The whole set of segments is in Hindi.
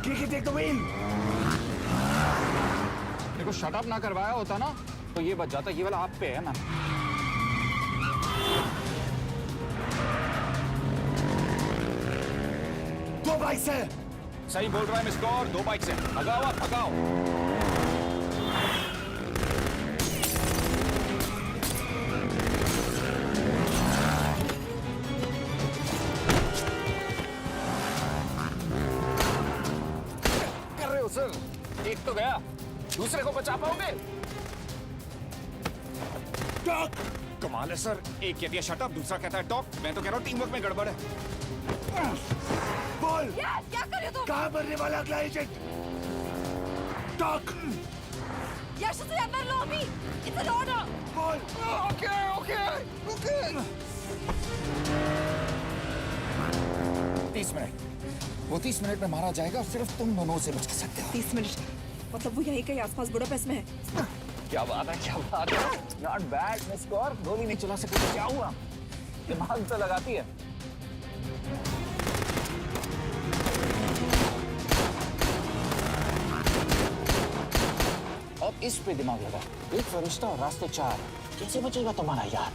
Kiki, take the wheel. देखो शट अप ना करवाया होता ना तो ये बच जाता। ये वाला आप पे है मैम। दो बाइक्स है। सही बोल रहा है मिस गौर, 2 बाइक से। भगाओ आप, भगाओ। कर रहे हो सर? एक तो गया, दूसरे को बचा पाओगे? टॉक। कमाल है सर, एक कहती है शट अप, दूसरा कहता है टॉक। मैं तो कह रहा हूँ टीम वर्क में गड़बड़ है। बोल। क्या कर रहे हो तुम? कहाँ मरने वाला अगला एजेंट? टॉक। यश से अंदर लो अभी। It's an order. बोल। Okay okay okay. 30 मिनट। वो 30 मिनट में मारा जाएगा, सिर्फ तुम दोनों से बच सकते हो। 30 मिनट मतलब वो यहीं कहीं आसपास बुडापेस्ट में है। क्या बात है, क्या बात है। नॉट बैड मिस गौर, गोली नहीं चला सके तो क्या हुआ? दिमाग तो लगाती है। अब इस पे दिमाग लगा। एक फरिश्ता और रास्ते 4। कैसे बचेगा तुम्हारा यार?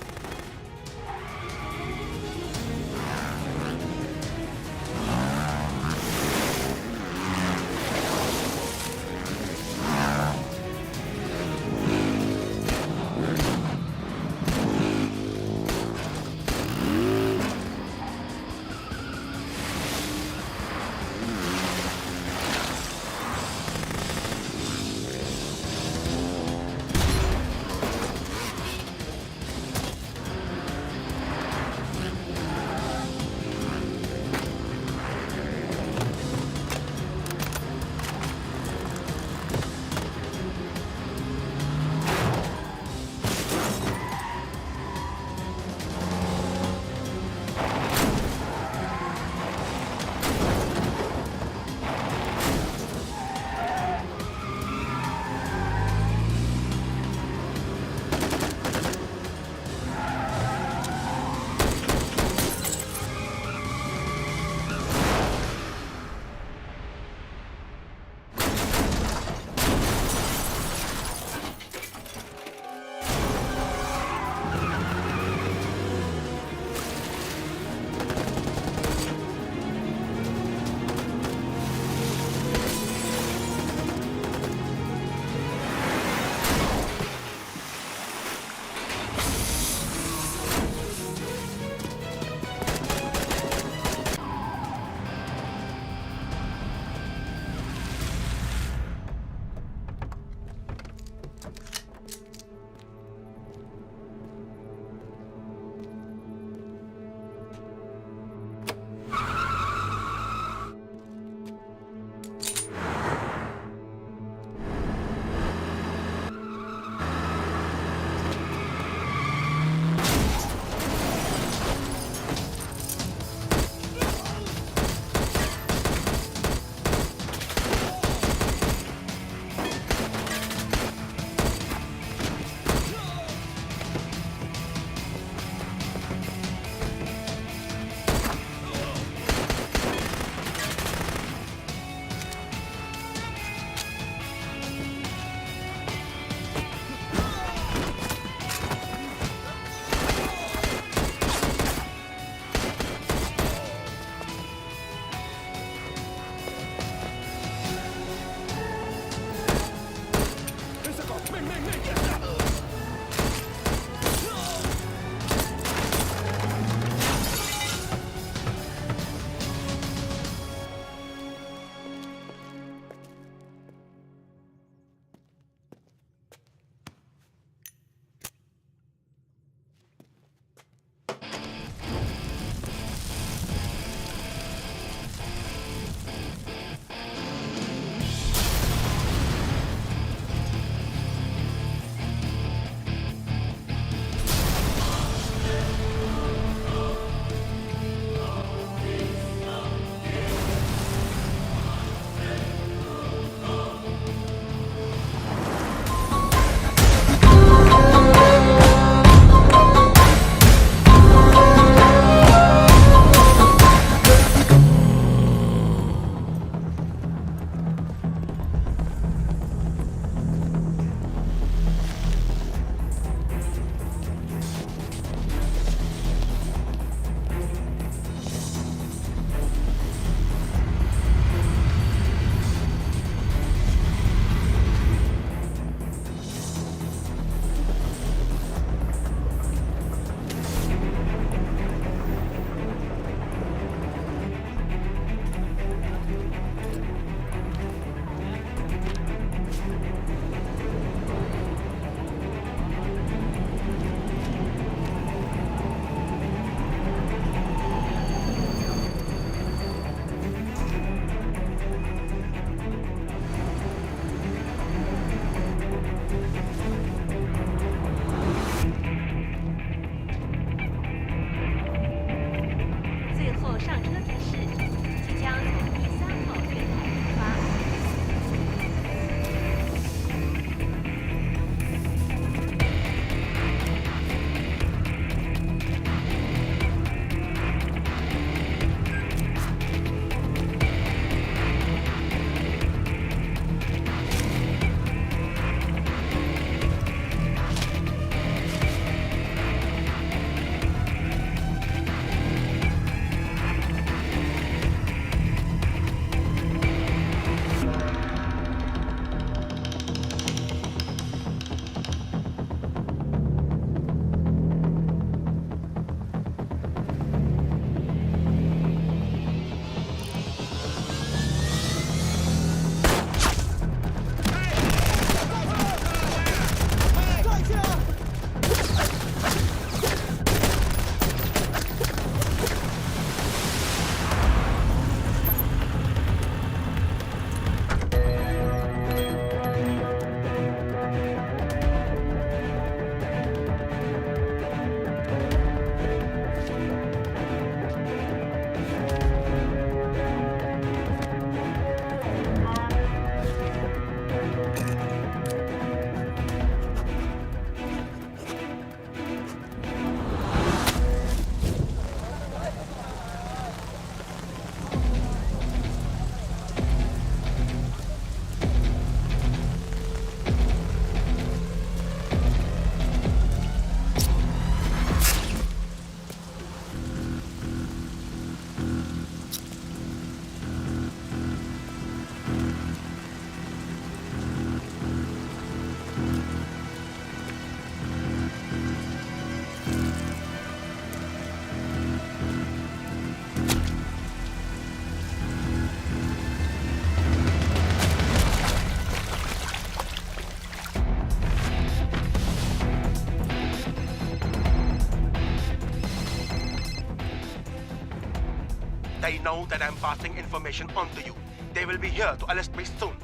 I know that I'm passing information on to you. They will be here to arrest me soon.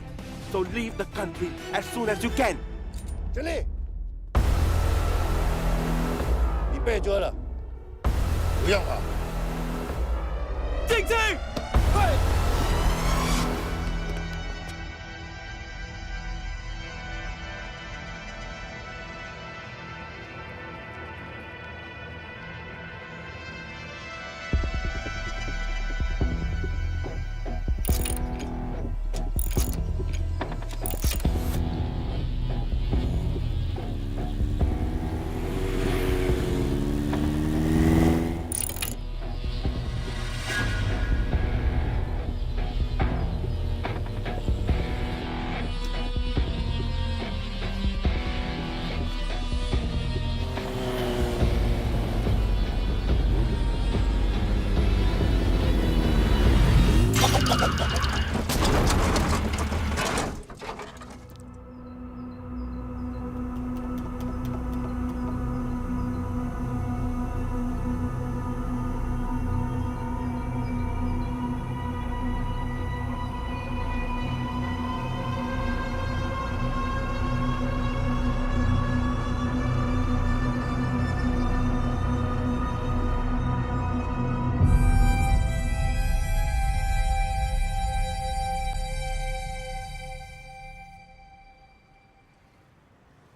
So leave the country as soon as you can. चले 你被捉了，不要跑。静静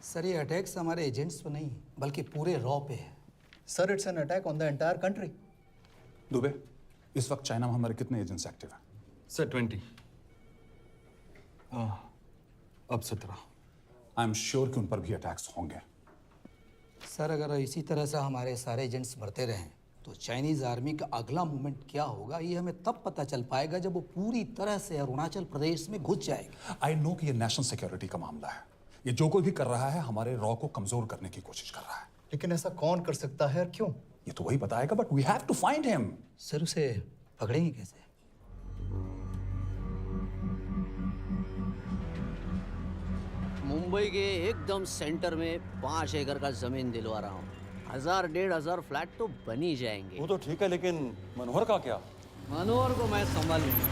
，सर ये अटैक्स हमारे एजेंट्स पे नहीं बल्कि पूरे रॉ पे है। Sir it's an attack on the entire country. Dubey, इस वक्त चाइना में हमारे कितने एजेंट्स एक्टिव हैं? सर 20। अब 17। आई एम श्योर कि उन पर भी अटैक्स होंगे। सर अगर इसी तरह से हमारे सारे एजेंट्स बढ़ते रहें तो चाइनीज़ आर्मी का अगला मूवमेंट क्या होगा ये हमें तब पता चल पाएगा जब वो पूरी तरह से अरुणाचल प्रदेश में घुस जाएगी। आई नो कि ये नेशनल सिक्योरिटी का मामला है। ये जो कोई भी कर रहा है हमारे रॉ को कमजोर करने की कोशिश कर रहा है। लेकिन ऐसा कौन कर सकता है और क्यों? ये तो वही बताएगा, but we have to find him. Sir उसे पकड़ेंगे कैसे? मुंबई के एकदम सेंटर में 5 एकड़ का जमीन दिलवा रहा हूँ। 1000-1500 फ्लैट तो बन ही जाएंगे। वो तो ठीक है, लेकिन मनोहर का क्या? मनोहर को मैं संभालूंगा।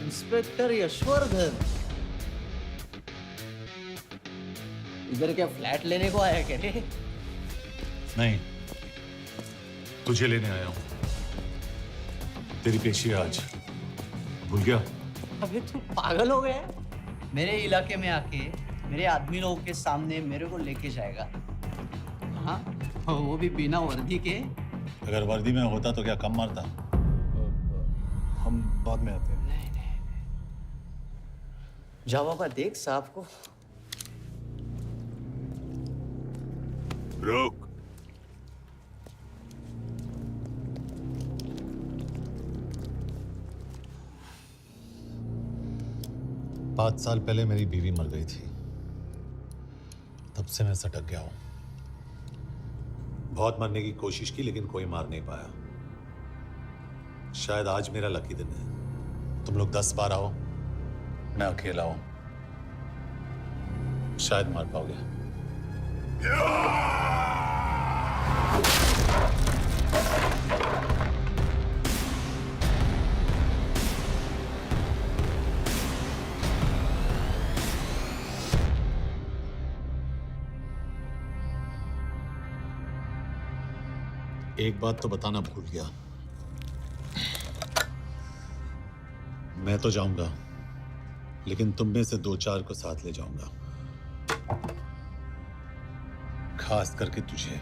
इंस्पेक्टर यशवर्धन, इधर क्या फ्लैट लेने को आया क्या रे? नहीं, तुझे लेने आया हूं। तेरी पेशी है आज, भूल गया? अबे तू पागल हो गया? मेरे इलाके में आके मेरे आदमी लोगों के सामने मेरे को लेके जाएगा? हाँ, वो भी बिना वर्दी के। अगर वर्दी में होता तो क्या कम मारता? हम बाद में आते हैं। जाओ बाबा, देख साहब को। रुक। पाँच साल पहले मेरी बीवी मर गई थी, तब से मैं सटक गया हूं। बहुत मरने की कोशिश की लेकिन कोई मार नहीं पाया। शायद आज मेरा लकी दिन है। तुम लोग 10 बार आओ, मैं अकेला हूं, शायद मार पाओगे। एक बात तो बताना भूल गया, मैं तो जाऊंगा लेकिन तुम में से 2-4 को साथ ले जाऊंगा, खास करके तुझे।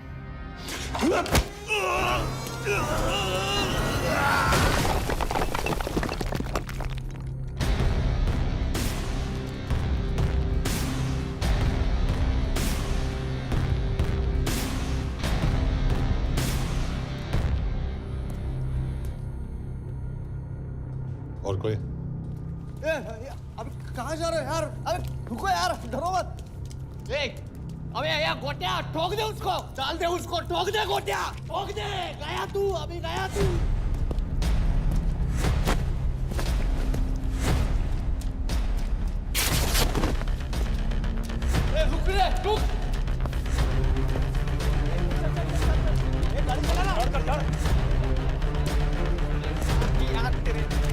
और कोई? अबे कहाँ जा रहे हो यार? अबे रुको यार, डरो मत। अबे या गोटिया, ठोक दे उसको, डाल दे उसको, ठोक दे गोटिया, ठोक दे। गया तू, अभी गया तू। रुक रे, रुक।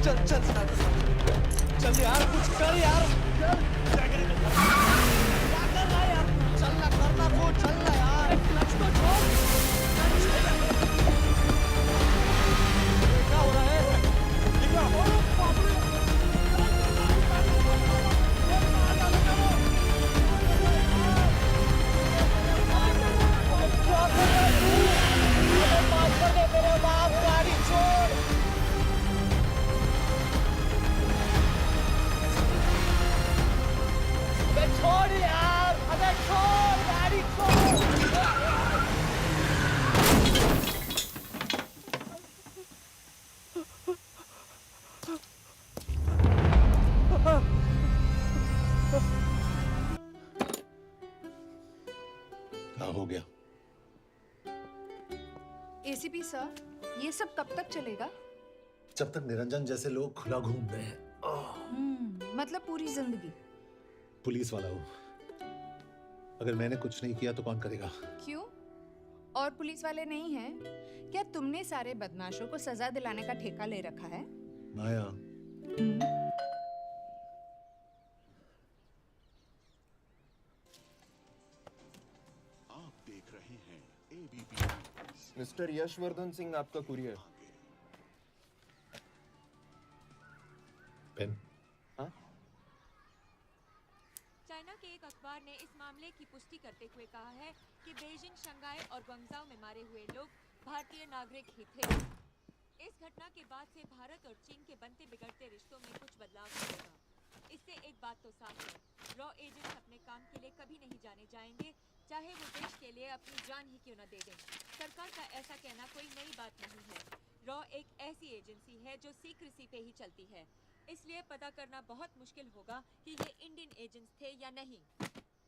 चल चल चल यार, कुछ कर यार, चल क्या कर रहा है यार, चलना करना को चलना यार, क्लच को छोड़, क्या हो रहा है, ये क्या हो रहा है? छोड़ यार, अबे छोड़ गाड़ी, छोड़। क्या हो गया? एसीपी सर, ये सब कब तक चलेगा? जब तक निरंजन जैसे लोग खुला घूम रहे हैं। मतलब पूरी जिंदगी? पुलिस वाला हूँ, अगर मैंने कुछ नहीं किया तो कौन करेगा? क्यों? और पुलिस वाले नहीं हैं? क्या तुमने सारे बदमाशों को सजा दिलाने का ठेका ले रखा है? माया, आप देख रहे हैं एबीपी। मिस्टर यशवर्धन सिंह, आपका कुरियर। पेन। हाँ? चाइना के एक अखबार ने इस मामले की पुष्टि करते हुए कहा है कि बीजिंग, शंघाई और ग्वांगझू में मारे हुए लोग भारतीय नागरिक ही थे। इस घटना के बाद से भारत और चीन के बनते बिगड़ते रिश्तों में कुछ बदलाव होगा। इससे एक बात तो साफ है, रॉ एजेंट्स अपने काम के लिए कभी नहीं जाने जाएंगे, चाहे वो देश के लिए अपनी जान ही क्यों न दे दें। सरकार का ऐसा कहना कोई नई बात नहीं है। रॉ एक ऐसी एजेंसी है जो सीक्रेसी पे ही चलती है, इसलिए पता करना बहुत मुश्किल होगा कि ये इंडियन एजेंट्स थे या नहीं।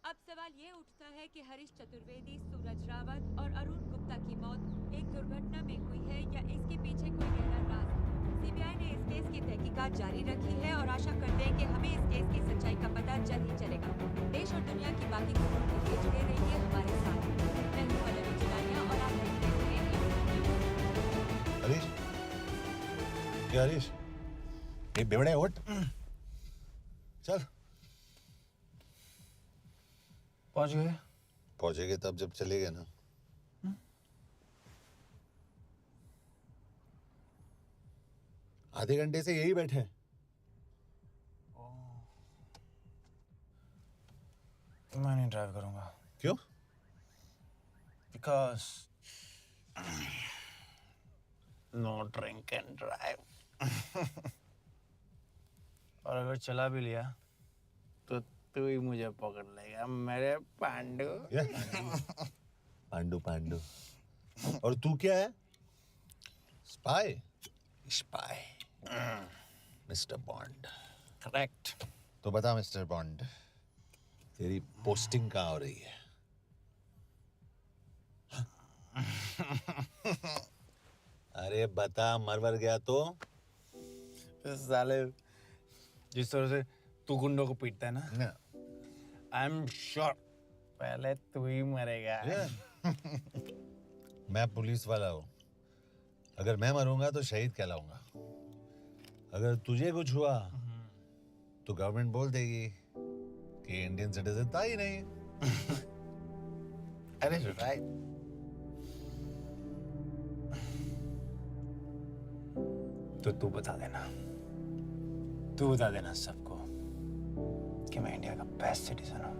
अब सवाल ये उठता है कि हरीश चतुर्वेदी, सूरज रावत और अरुण गुप्ता की मौत एक दुर्घटना में हुई है या इसके पीछे कोई गहरा राज है। सीबीआई ने इस केस की तहकीकात जारी रखी है और आशा करते हैं कि हमें इस केस की सच्चाई का पता जल्द ही चलेगा। देश और दुनिया की बाकी खबरों के लिए जुड़े रहिए हमारे साथ। मैं हूं पल्लवी चिलानिया और आप देख रहे हैं हरीश, क्या हरीश? ये बेवड़े उठ, चल। पहुंच गए? पहुंचेंगे तब जब चलेंगे ना। आधे घंटे से यही बैठे हैं। मैं नहीं ड्राइव करूंगा। क्यों? Because no drink and drive. और अगर चला भी लिया तो तू ही मुझे पकड़ लेगा, मेरे पांडु। पांडु पांडु। और तू क्या है? Spy? Spy. Mister bond. Correct. तो बता मिस्टर बॉन्ड, तेरी पोस्टिंग कहाँ हो रही है? अरे बता, मर गया तो? साले जिस तरह से तू गुंडों को पीटता है ना, आई एम श्योर पहले तू ही मरेगा। मैं पुलिस वाला हूँ, अगर मैं मरूंगा तो शहीद कहलाऊंगा। अगर तुझे कुछ हुआ तो गवर्नमेंट बोल देगी कि इंडियन सिटीजन था ही नहीं। अरे राइट। तो तू बता देना सबको कि मैं इंडिया का बेस्ट सिटीजन हूँ।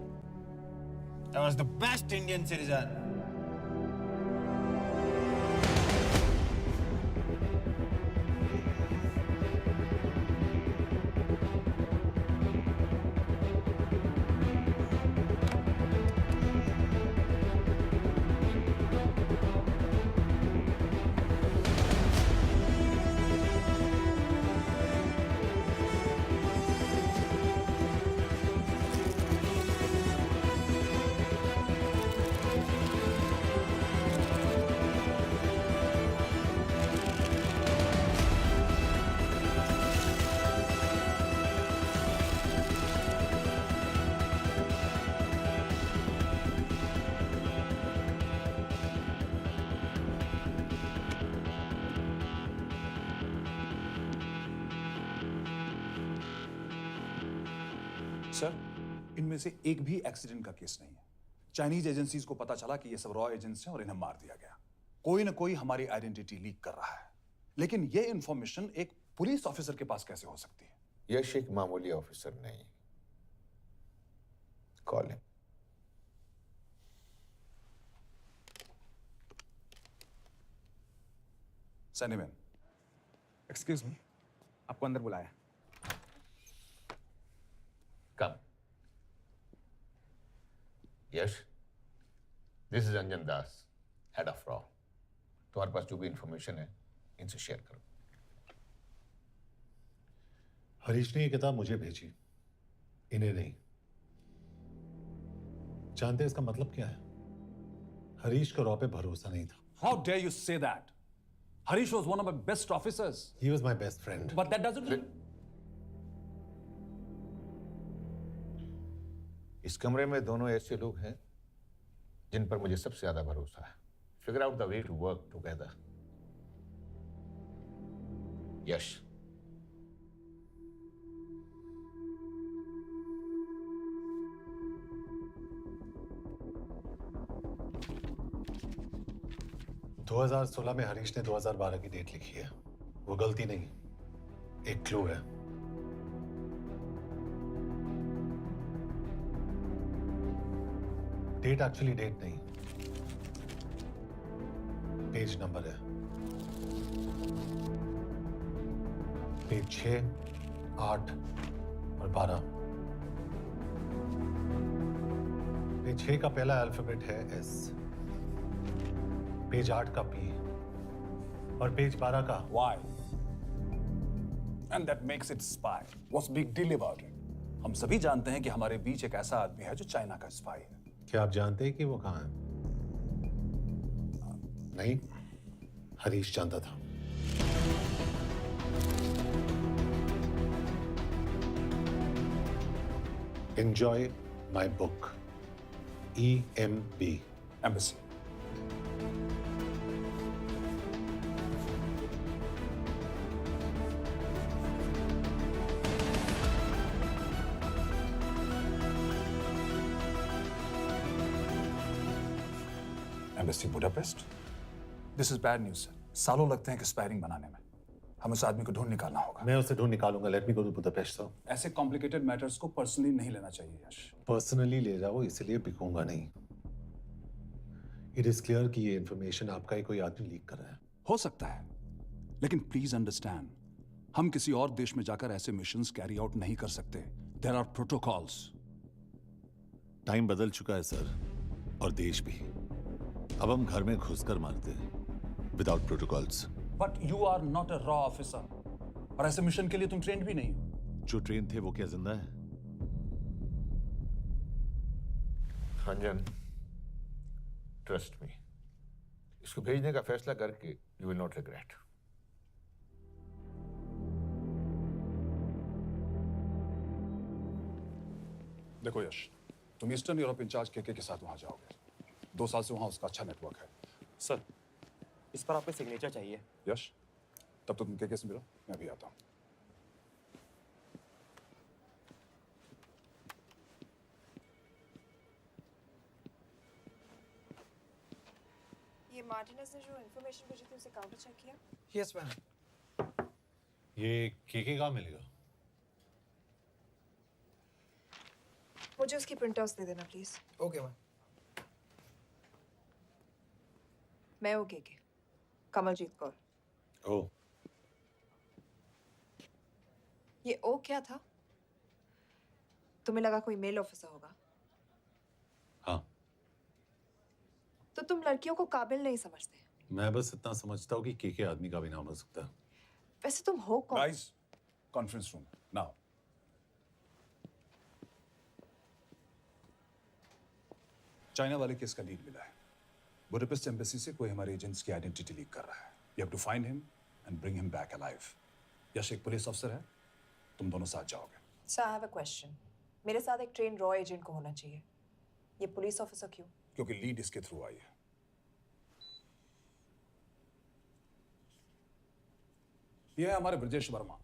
I was the best Indian citizen. Sir, इनमें से एक भी एक्सीडेंट का केस नहीं है। चाइनीज एजेंसीज को पता चला कि ये सब रॉ एजेंट्स हैं और इन्हें मार दिया गया। कोई ना कोई हमारी आइडेंटिटी लीक कर रहा है, लेकिन ये इंफॉर्मेशन एक पुलिस ऑफिसर के पास कैसे हो सकती है? यश एक मामूली ऑफिसर नहीं। Call him. सैनीमैन, एक्सक्यूज मी, आपको अंदर बुलाया। Come. Yash, this is Anjan Das, head of रॉ। तुम्हारे पास जो भी इंफॉर्मेशन है इनसे शेयर करो। हरीश ने ये किताब मुझे भेजी, इन्हें नहीं। जानते हैं इसका मतलब क्या है? हरीश को रॉ पे भरोसा नहीं था। How dare you say that? Harish was one of my best officers. He was my best friend. But that doesn't... इस कमरे में दोनों ऐसे लोग हैं जिन पर मुझे सबसे ज्यादा भरोसा है। Figure out the way to work together. यश, दो 2016 में हरीश ने 2012 की डेट लिखी है। वो गलती नहीं, एक क्लू है। डेट एक्चुअली डेट नहीं, पेज नंबर है। पेज 6, 8 और 12। पेज 6 का पहला अल्फाबेट है S, पेज 8 का P और पेज 12 का Why? And that makes it spy. What's big deal about it? हम सभी जानते हैं कि हमारे बीच एक ऐसा आदमी है जो चाइना का स्पाई है। क्या आप जानते हैं कि वो कहाँ है? नहीं, हरीश जानता था। Enjoy my book. EMB. Embassy. Embassy Budapest? This is bad news, sir. सालों लगते हैं एक्सपायरिंग बनाने में। हम उस आदमी को ढूंढ निकालना होगा। मैं उसे ढूंढ निकालूंगा। Let me go to Budapest sir. ऐसे कॉम्प्लिकेटेड मैटर्स को पर्सनली नहीं लेना चाहिए यश। पर्सनली ले जाओ, इसलिए बिकूंगा नहीं। इट इज क्लियर कि ये इंफॉर्मेशन आपका ही कोई आदमी लीक कर रहा है। हो सकता है, लेकिन प्लीज अंडरस्टैंड, हम किसी और देश में जाकर ऐसे मिशंस कैरी आउट नहीं कर सकते। There are protocols. टाइम बदल चुका है सर, और देश भी। अब हम घर में घुसकर मारते हैं without protocols. But you are not a रॉ ऑफिसर, और ऐसे मिशन के लिए तुम ट्रेंड भी नहीं हो। जो ट्रेन थे वो क्या जिंदा है? अंजन, ट्रस्ट मी, इसको भेजने का फैसला करके यू विल नॉट रिग्रेट। देखो यश, तुम ईस्टर्न यूरोप इंचार्ज केके के साथ वहां जाओगे। 2 साल से वहां उसका अच्छा नेटवर्क है। सर, इस पर आपके सिग्नेचर चाहिए। यश, तब तो तुम केके से मिलो, मैं भी आता हूं। ये मार्टिनेज ने जो इन्फॉर्मेशन भेजी थी उसे काउंटर चेक किया? Yes ma'am. ये केके कहाँ मिलेगा? मुझे उसकी प्रिंटआउट्स दे देना प्लीज। Okay ma'am. मैं हूँ केके, कमलजीत कौर। ओह, ये ओ क्या था? तुम्हें लगा कोई मेल ऑफिसर होगा? हाँ। तो तुम लड़कियों को काबिल नहीं समझते। मैं बस इतना समझता हूँ कि केके आदमी का भी नाम हो सकता है। वैसे तुम हो कौन? Guys, conference room now. China वाले केस का लीड मिला है। बुडापेस्ट एम्बेसी से कोई हमारे एजेंट्स की आइडेंटिटी लीक कर रहा है। You have to find him and bring him back alive. Yash एक पुलिस ऑफिसर है, तुम दोनों साथ जाओगे। Sir, I have a question. मेरे साथ एक ट्रेन रॉ एजेंट को होना चाहिए। ये पुलिस ऑफिसर क्यों? क्योंकि लीड इसके थ्रू आई है। ये है हमारे ब्रजेश वर्मा,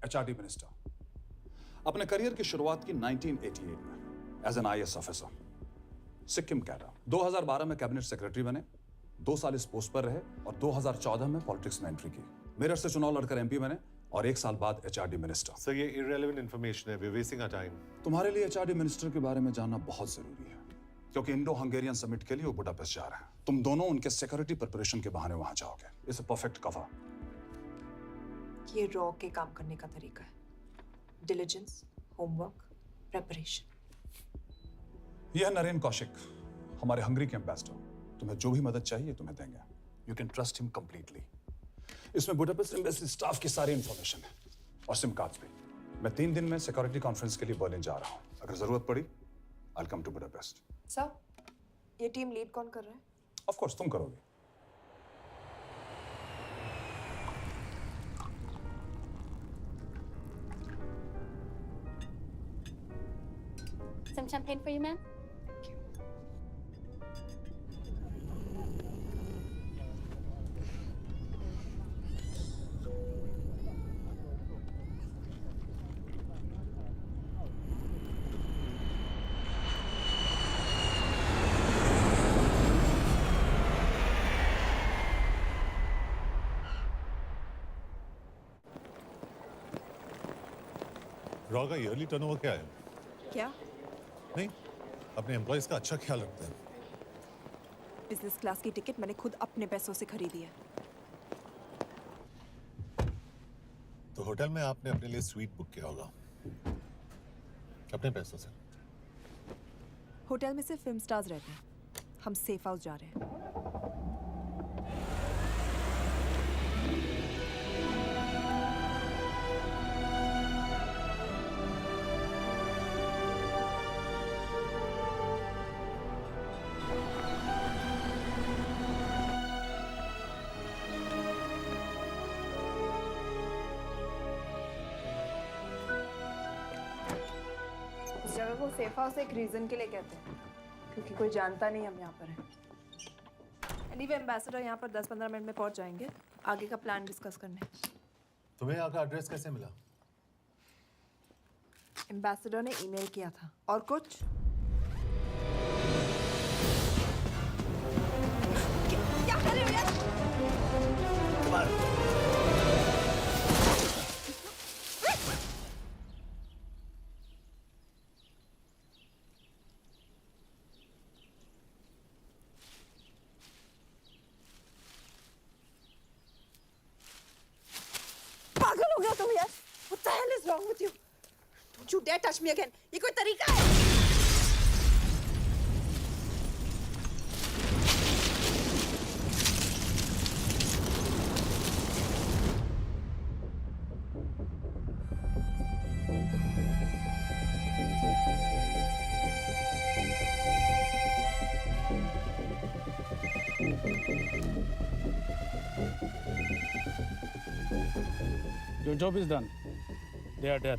HRD मिनिस्टर। अपने करियर की शुरुआत की 1988 में as an IAS officer, Sikkim cadre. 2012 में कैबिनेट सेक्रेटरी बने, 2 साल इस पोस्ट पर रहे और 2014 में पॉलिटिक्स में एंट्री की। मेरठ से चुनाव लड़कर MP बने और 1 साल बाद HRD मिनिस्टर। सर ये irrelevant information है, we're wasting our time। तुम्हारे लिए HRD मिनिस्टर के बारे में जानना बहुत जरूरी है, क्योंकि इंडो हंगेरियन समिट के लिए वो बुडापेस्ट जा रहे हैं। तुम दोनों उनके सिक्योरिटी प्रिपरेशन के बहाने वहां जाओगे। It's a perfect cover. ये रॉ के काम करने का तरीका है। Diligence, homework, preparation. यह नरेन कौशिक, हमारे हंगरी के एम्बेसडर। तुम्हें जो भी मदद चाहिए तुम्हें देंगे। You can trust him completely. इसमें बुडापेस्ट एम्बेसी स्टाफ की सारी इंफॉर्मेशन है और सिम कार्ड्स भी। मैं 3 दिन में सिक्योरिटी कॉन्फ्रेंस के लिए बर्लिन जा रहा हूँ। अगर जरूरत पड़ी I will come to Budapest. Sir, ये टीम लीड कौन कर रहा है? ऑफ कोर्स तुम करोगे। Some champagne for you, ma'am? Raw का ईयरली टर्नओवर क्या है? क्या? नहीं, अपने एम्प्लॉइज का अच्छा ख्याल रखते हैं। बिजनेस क्लास की टिकट मैंने खुद अपने पैसों से खरीदी है। तो होटल में आपने अपने लिए स्वीट बुक किया होगा अपने पैसों से। होटल में सिर्फ फिल्म स्टार्स रहते हैं। हम सेफ हाउस जा रहे हैं। इस जगह को सेफ हाउस एक रीजन के लिए कहते हैं, क्योंकि कोई जानता नहीं हम यहाँ पर हैं। एनीवे एम्बेसडर यहाँ पर 10-15 मिनट में पहुँच जाएंगे आगे का प्लान डिस्कस करने। तुम्हें यहाँ का एड्रेस कैसे मिला? एम्बेसडर ने ईमेल किया था। और कुछ? क्या कर रहे हो यार? पागल हो गया तुम यार? What the hell is wrong with you? Don't you dare touch me again. ये कोई तरीका है? Your job is done. They are dead.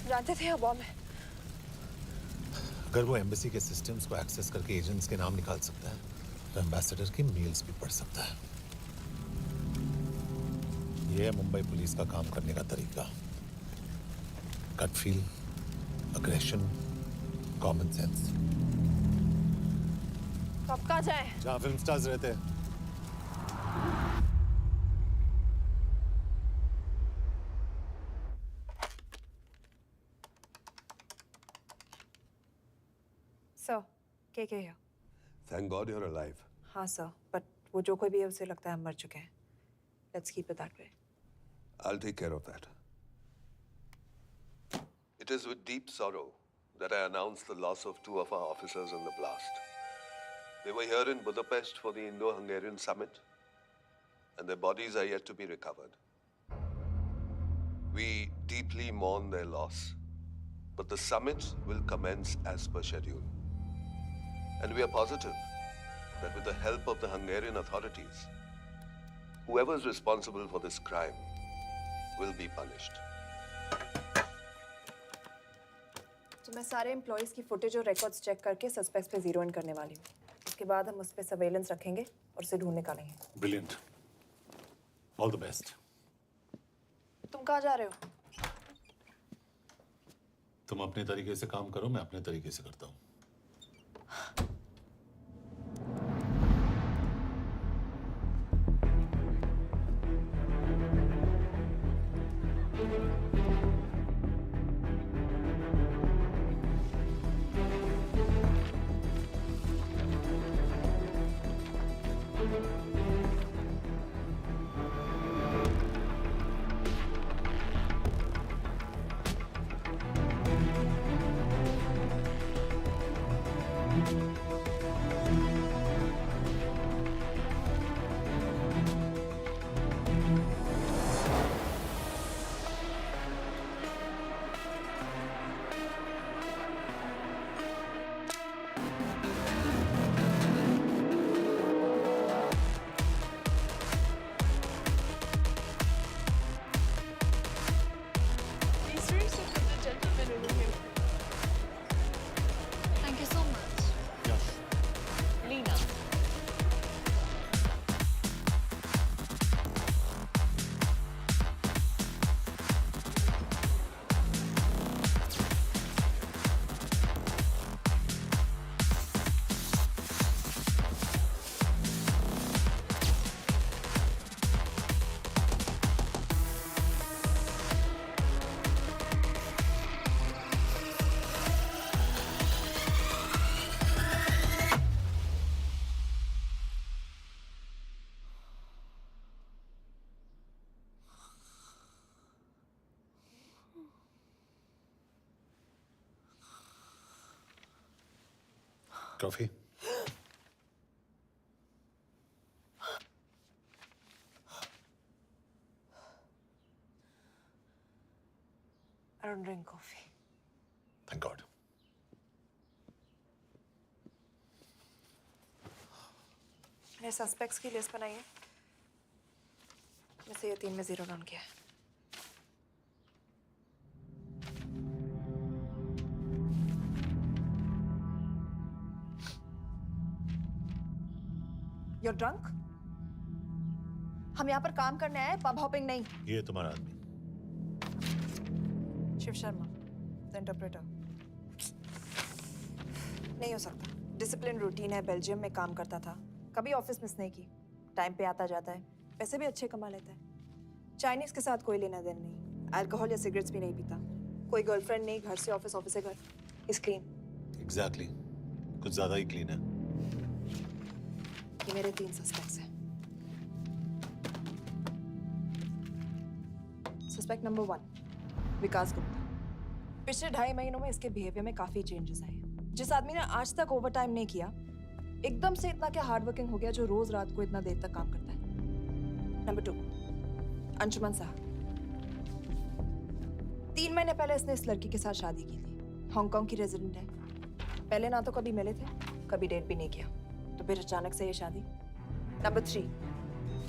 जानते थे बॉम्ब है। अगर वो एम्बेसी के सिस्टम्स को एक्सेस करके एजेंट्स के नाम निकाल सकता है तो एम्बेसडर के मेल्स भी पढ़ सकता है। ये है मुंबई पुलिस का काम करने का तरीका। Gut feel, aggression, common sense. कब कहाँ जाए? जहाँ फिल्म स्टार्स रहते हैं। सर, के here? Thank God you're alive. हाँ सर, बट वो जो कोई भी है उसे लगता है हम मर चुके हैं। Let's keep it that way. I'll take care of that. It is with deep sorrow that I announce the loss of 2 of our officers in the blast. They were here in Budapest for the Indo-Hungarian summit, and their bodies are yet to be recovered. We deeply mourn their loss, but the summit will commence as per schedule. And we are positive that with the help of the Hungarian authorities, whoever is responsible for this crime will be punished. तो मैं सारे एम्प्लॉयज़ की फुटेज और रिकॉर्ड्स चेक करके सस्पेक्ट्स पे जीरो इन करने वाली हूँ। उसके बाद हम उस पर सर्वेलेंस रखेंगे और उसे ढूंढ निकालेंगे। Brilliant, all the best. तुम कहाँ जा रहे हो? तुम अपने तरीके से काम करो, मैं अपने तरीके से करता हूँ। Thank you so much. Lena. Coffee? I don't drink coffee. Thank God. मैंने सस्पेक्ट्स की लिस्ट बनाई है। वैसे ये 3 में जीरो डाउन किया है। You're drunk? हम यहाँ पर काम करने आए, पब हॉपिंग नहीं। ये तुम्हारा आदमी। Shiv Sharma, the interpreter. नहीं हो सकता। डिसिप्लिन रूटीन है, बेल्जियम में काम करता था, कभी ऑफिस मिस नहीं की, टाइम पे आता जाता है, पैसे भी अच्छे कमा लेता है। चाइनीज के साथ कोई लेना देना नहीं, अल्कोहल या सिगरेट्स भी नहीं पीता, कोई गर्लफ्रेंड नहीं, घर से ऑफिस, ऑफिस से घर। Is clean. एग्जैक्टली, कुछ ज्यादा ही क्लीन है। ये मेरे 3 सस्पेक्ट्स हैं। सस्पेक्ट नंबर 1, विकास गुप्ता। पिछले 2.5 महीनों में इसके बिहेवियर में काफी चेंजेस आए। जिस आदमी ने आज तक ओवर टाइम नहीं किया, एकदम से इतना क्या हार्ड वर्किंग हो गया जो रोज रात को इतना देर तक काम करता है। नंबर 2, अंशुमन साहब। 3 महीने पहले इसने इस लड़की के साथ शादी की थी, हांगकांग की रेजिडेंट है। पहले ना तो कभी मिले थे, कभी डेट भी नहीं किया, तो फिर अचानक से ये शादी। नंबर 3,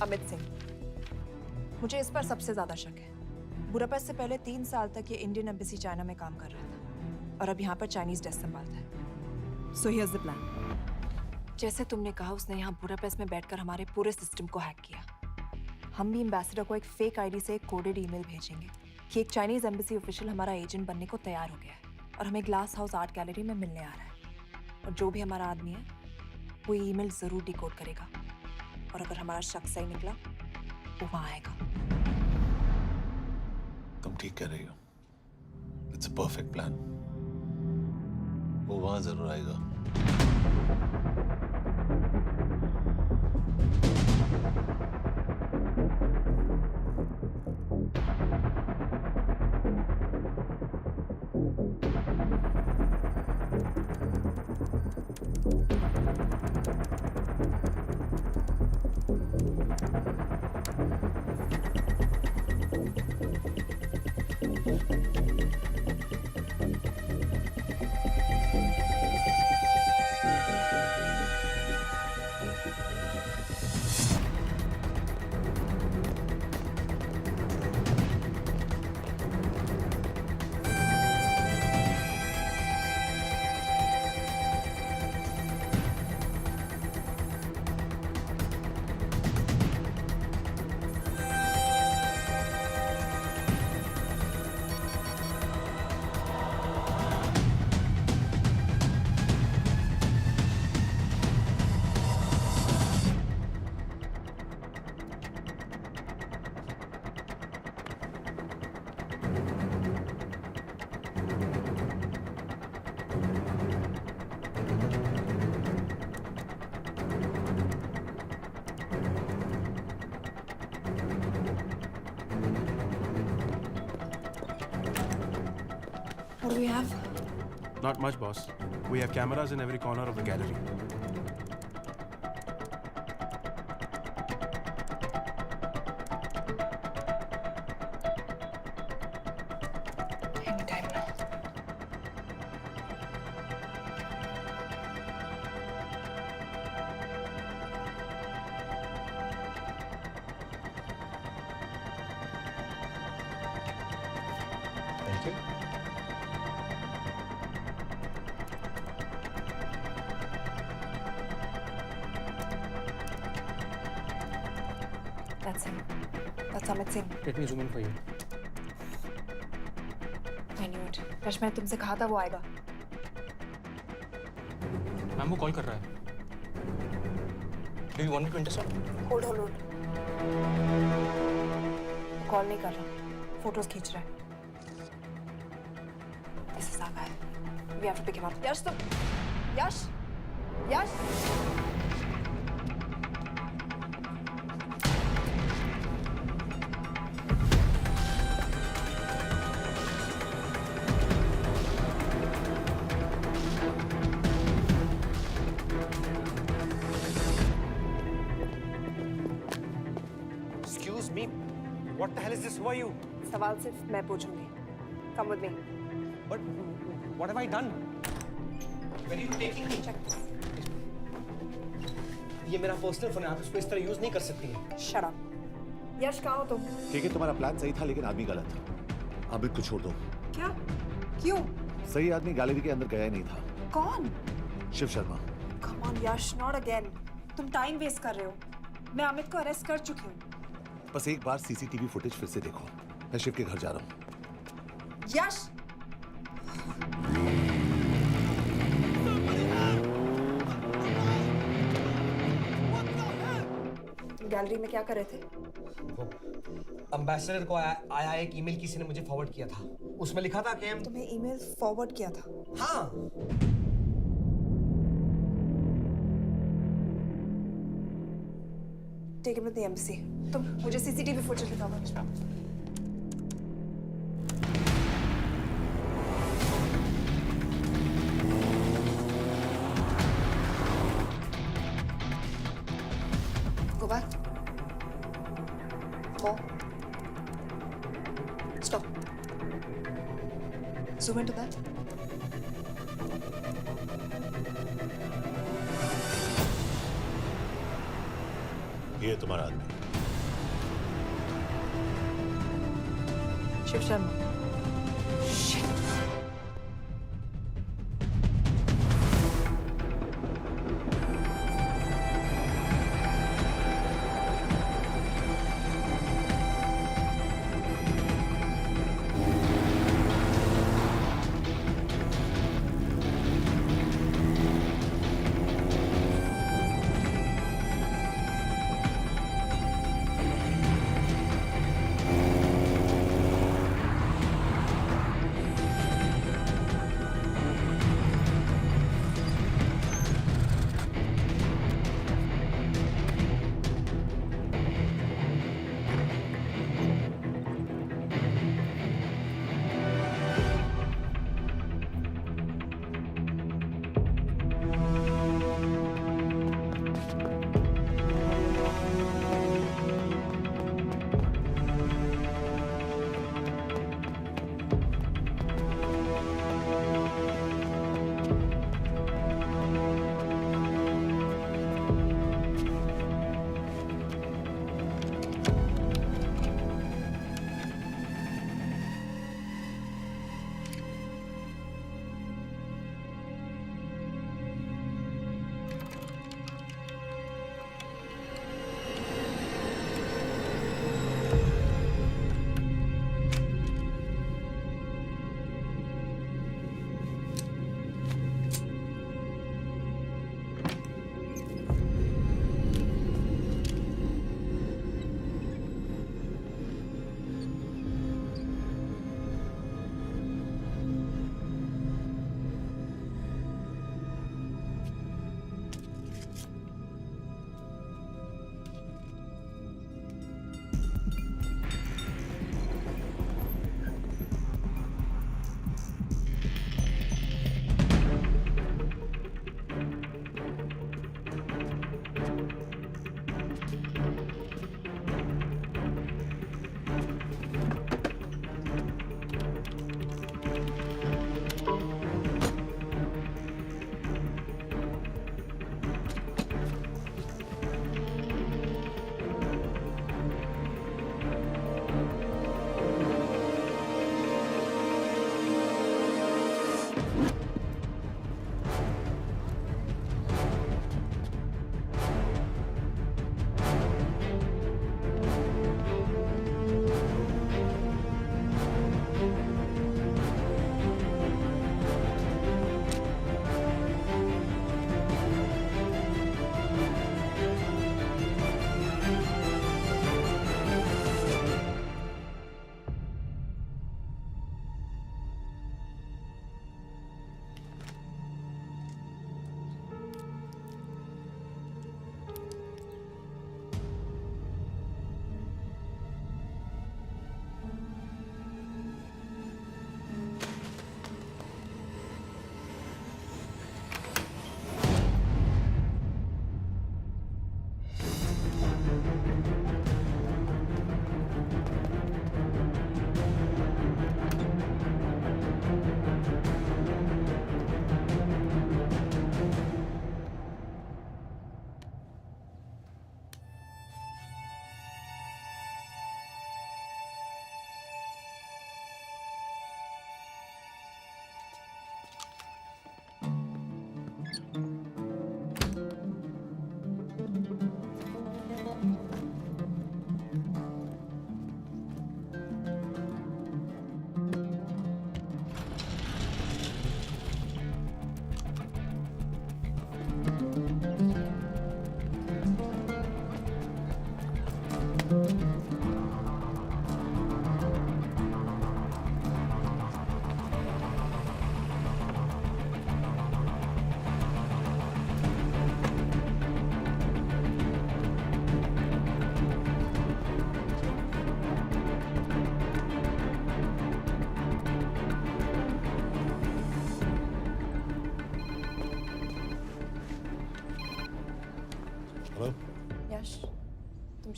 अमित सिंह। मुझे इस पर सबसे ज्यादा शक है। बुडापेस्ट से पहले 3 साल तक ये इंडियन एम्बेसी चाइना में काम कर रहा था और अब यहाँ पर चाइनीज डेस्क संभालता है। So here's the plan. जैसे तुमने कहा, उसने यहाँ बुडापेस्ट में बैठकर हमारे पूरे सिस्टम को हैक किया। हम भी एम्बेसडर को एक फेक आईडी से एक कोडेड ईमेल भेजेंगे कि एक चाइनीज एम्बेसी ऑफिशियल हमारा एजेंट बनने को तैयार हो गया है और हमें ग्लास हाउस आर्ट गैलरी में मिलने आ रहा है। और जो भी हमारा आदमी है वो ईमेल जरूर डिकोड करेगा और अगर हमारा शक सही निकला वो वहां आएगा। तुम ठीक कह रही हो। It's a perfect plan. वो वहां जरूर आएगा। What do we have? Not much, boss. We have cameras in every corner of the gallery. Anytime now. Thank you. That's him. That's Amit Singh. Let me zoom in for you. I knew it. Rush मैंने तुमसे कहा था वो आएगा. मैम वो कॉल कर रहा है. Do you want me to intercept? Hold. Call नहीं कर रहा. फोटोज खींच रहा है. This is our guy. We have to pick him up. Yash, तुम. Yash. Excuse me. What the hell is this? Who are you? सवाल सिर्फ मैं पूछूंगी. Come with me. But what have I done? Where are you taking me? Check this. ये मेरा पर्सनल फोन है. आप इसको इस तरह यूज नहीं कर सकती हैं. Shut up. यश कहाँ हो तुम? ठीक है, तुम्हारा प्लान सही था लेकिन आदमी गलत था। अमित को छोड़ दो। क्या? क्यों? सही आदमी गैलरी के अंदर गया ही नहीं था। कौन? Shiv Sharma. Come on Yash, not again. तुम टाइम वेस्ट कर रहे हो. मैं अमित को अरेस्ट कर चुकी हूँ. बस एक बार सीसीटीवी फुटेज फिर से देखो। मैं शिव के घर जा रहा हूँ। यश! तुम गैलरी में क्या कर रहे थे? एम्बेसडर को आया एक ईमेल किसी ने मुझे फॉरवर्ड किया था. उसमें लिखा था कि हम तुम्हें ईमेल फॉरवर्ड किया था? हाँ. Take him to the embassy. तुम मुझे सीसीटीवी फुटेज दिखाओ. Go back. More. Stop. Zoom into that. ये तुम्हारा आदमी। शिव शर्मा.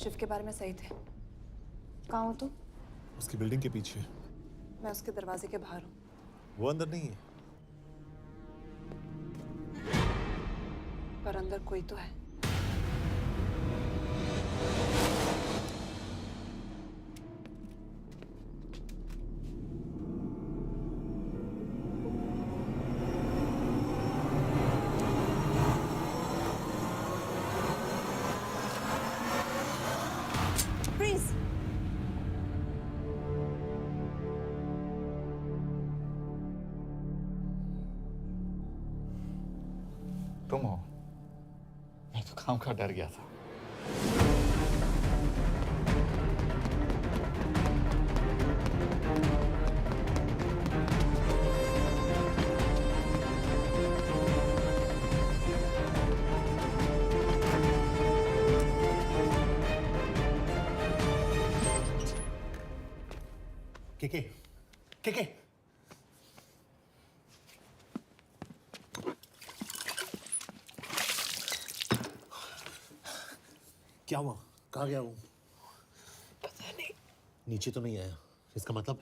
शिव के बारे में सही थे। कहाँ हो तुम? उसकी बिल्डिंग के पीछे। मैं उसके दरवाजे के बाहर हूँ। वो अंदर नहीं है। पर अंदर कोई तो है। Freeze! तुम हो? मैं तो काम का डर गया था। के क्या हुआ? कहाँ गया वो? पता नहीं। नीचे तो नहीं आया, इसका मतलब?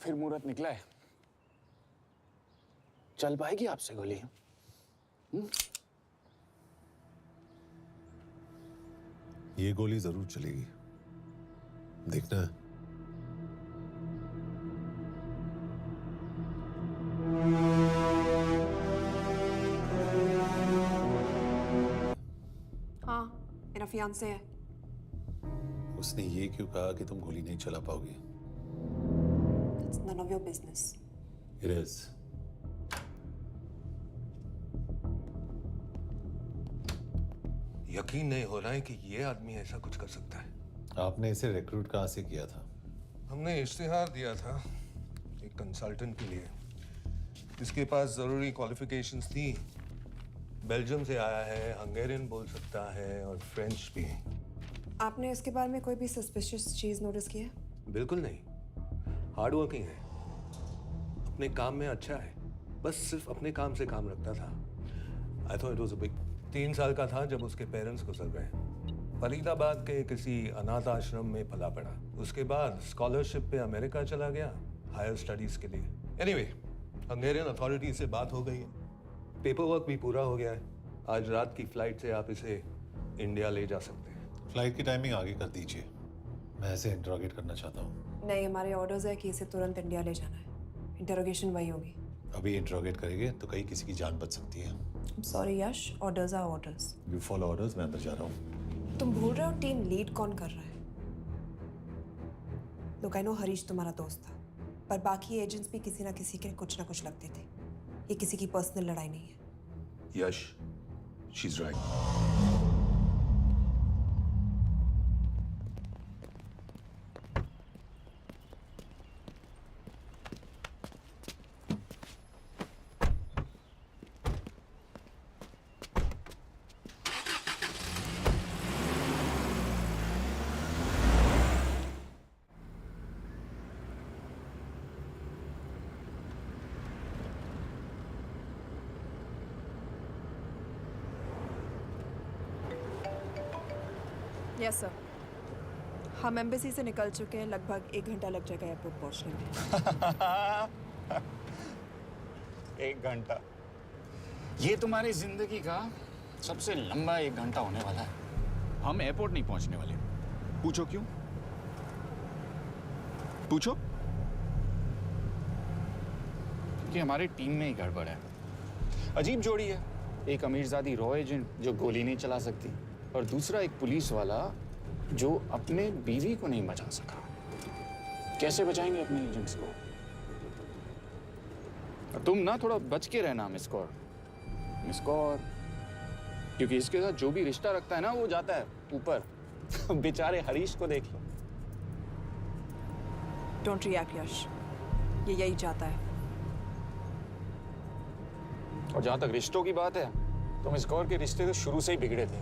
फिर मुहूर्त निकला है। चल पाएगी आपसे गोली? ये गोली जरूर चलेगी, देखना है। हाँ, मेरा फियांसे है। उसने ये क्यों कहा कि तुम गोली नहीं चला पाओगी? It's none of your business. It is. यकीन नहीं हो रहा है कि ये आदमी ऐसा कुछ कर सकता है। आपने इसे रिक्रूट कहाँ से किया था? हमने इश्तिहार दिया था एक कंसल्टेंट के लिए, जिसके पास जरूरी क्वालिफिकेशंस थी। बेल्जियम से आया है, हंगेरियन बोल सकता है और फ्रेंच भी। आपने इसके बारे में कोई भी सस्पिशियस चीज नोटिस की है? बिल्कुल नहीं, हार्ड वर्किंग है, अपने काम में अच्छा है, बस सिर्फ अपने काम से काम रखता था। I thought it was a big. 3 साल का था जब उसके पेरेंट्स गुजर गए। फरीदाबाद के किसी अनाथ आश्रम में पला पड़ा। उसके बाद स्कॉलरशिप पे अमेरिका चला गया हायर स्टडीज के लिए। एनीवे, हंगेरियन अथॉरिटी से बात हो गई है, पेपर वर्क भी पूरा हो गया है। आज रात की फ्लाइट से आप इसे इंडिया ले जा सकते हैं। फ्लाइट की टाइमिंग आगे कर दीजिए, मैं इसे इंटरोगेट करना चाहता हूँ। नहीं, हमारे ऑर्डर्स है कि इसे तुरंत इंडिया ले जाना है। इंटरोगेशन वही होगी। अभी इंटरोगेट करेंगे तो कहीं किसी की जान बच सकती है। Sorry Yash, orders are orders. You follow orders, मैं अंदर जा रहा हूँ। तुम भूल रहे हो टीम लीड कौन कर रहा है? लोग आई नो हरीश तुम्हारा दोस्त था, पर बाकी एजेंट्स भी किसी ना किसी के कुछ ना कुछ लगते थे। ये किसी की पर्सनल लड़ाई नहीं है। Yash, she is right. Yes sir, हम एम्बेसी से निकल चुके हैं। लगभग 1 घंटा लग जाएगा एयरपोर्ट पहुंचने में। 1 घंटा? ये तुम्हारी जिंदगी का सबसे लंबा 1 घंटा होने वाला है। हम एयरपोर्ट नहीं पहुंचने वाले। पूछो क्यों? पूछो। कि हमारी टीम में ही गड़बड़ है। अजीब जोड़ी है, एक अमीरजादी रॉ एजेंट जो गोली नहीं चला सकती, और दूसरा एक पुलिस वाला जो अपने बीवी को नहीं बचा सका। कैसे बचाएंगे अपने एजेंट्स को? तुम ना थोड़ा बच के रहना मिस्कौर, क्योंकि इसके साथ जो भी रिश्ता रखता है ना वो जाता है ऊपर। बेचारे हरीश को देख लो। डोंट रिएक्ट यश, ये यही चाहता है। और जहां तक रिश्तों की बात है, तो मिस्कौर के रिश्ते तो शुरू से ही बिगड़े थे।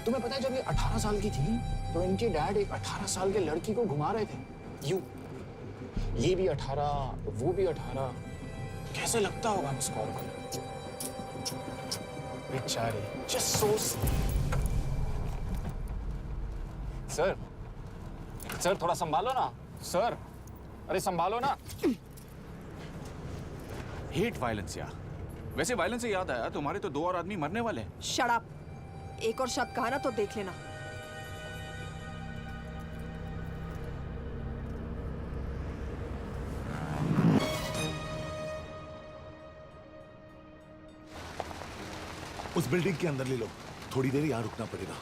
तुम्हें पता है जब ये 18 साल की थी तो इनके डैड एक 18 साल के लड़की को घुमा रहे थे। यूं, ये भी 18, वो भी 18। कैसे लगता होगा मिस्कौर को? बेचारे, जस्ट सो। सर थोड़ा संभालो ना सर। अरे संभालो ना। हेट वायलेंस यार। वैसे वायलेंस से याद आया, तुम्हारे तो 2 और आदमी मरने वाले हैं। Shut up. एक और शब्द कहा ना तो देख लेना। उस बिल्डिंग के अंदर ले लो, थोड़ी देर यहां रुकना पड़ेगा।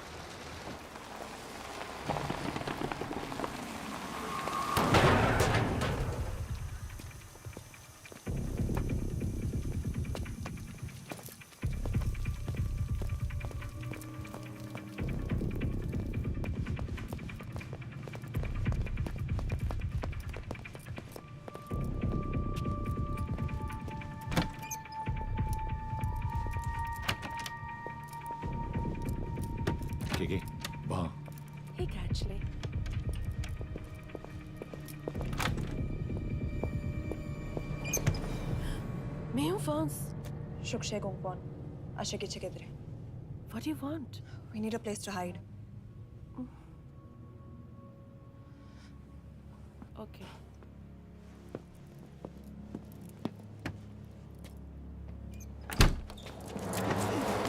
वहां। Hey, actually. मैं हूँ फ्रांस। शुक्शे गोंगपॉन, आशा की चिकेद्रे। What do you want? We need a place to hide. Okay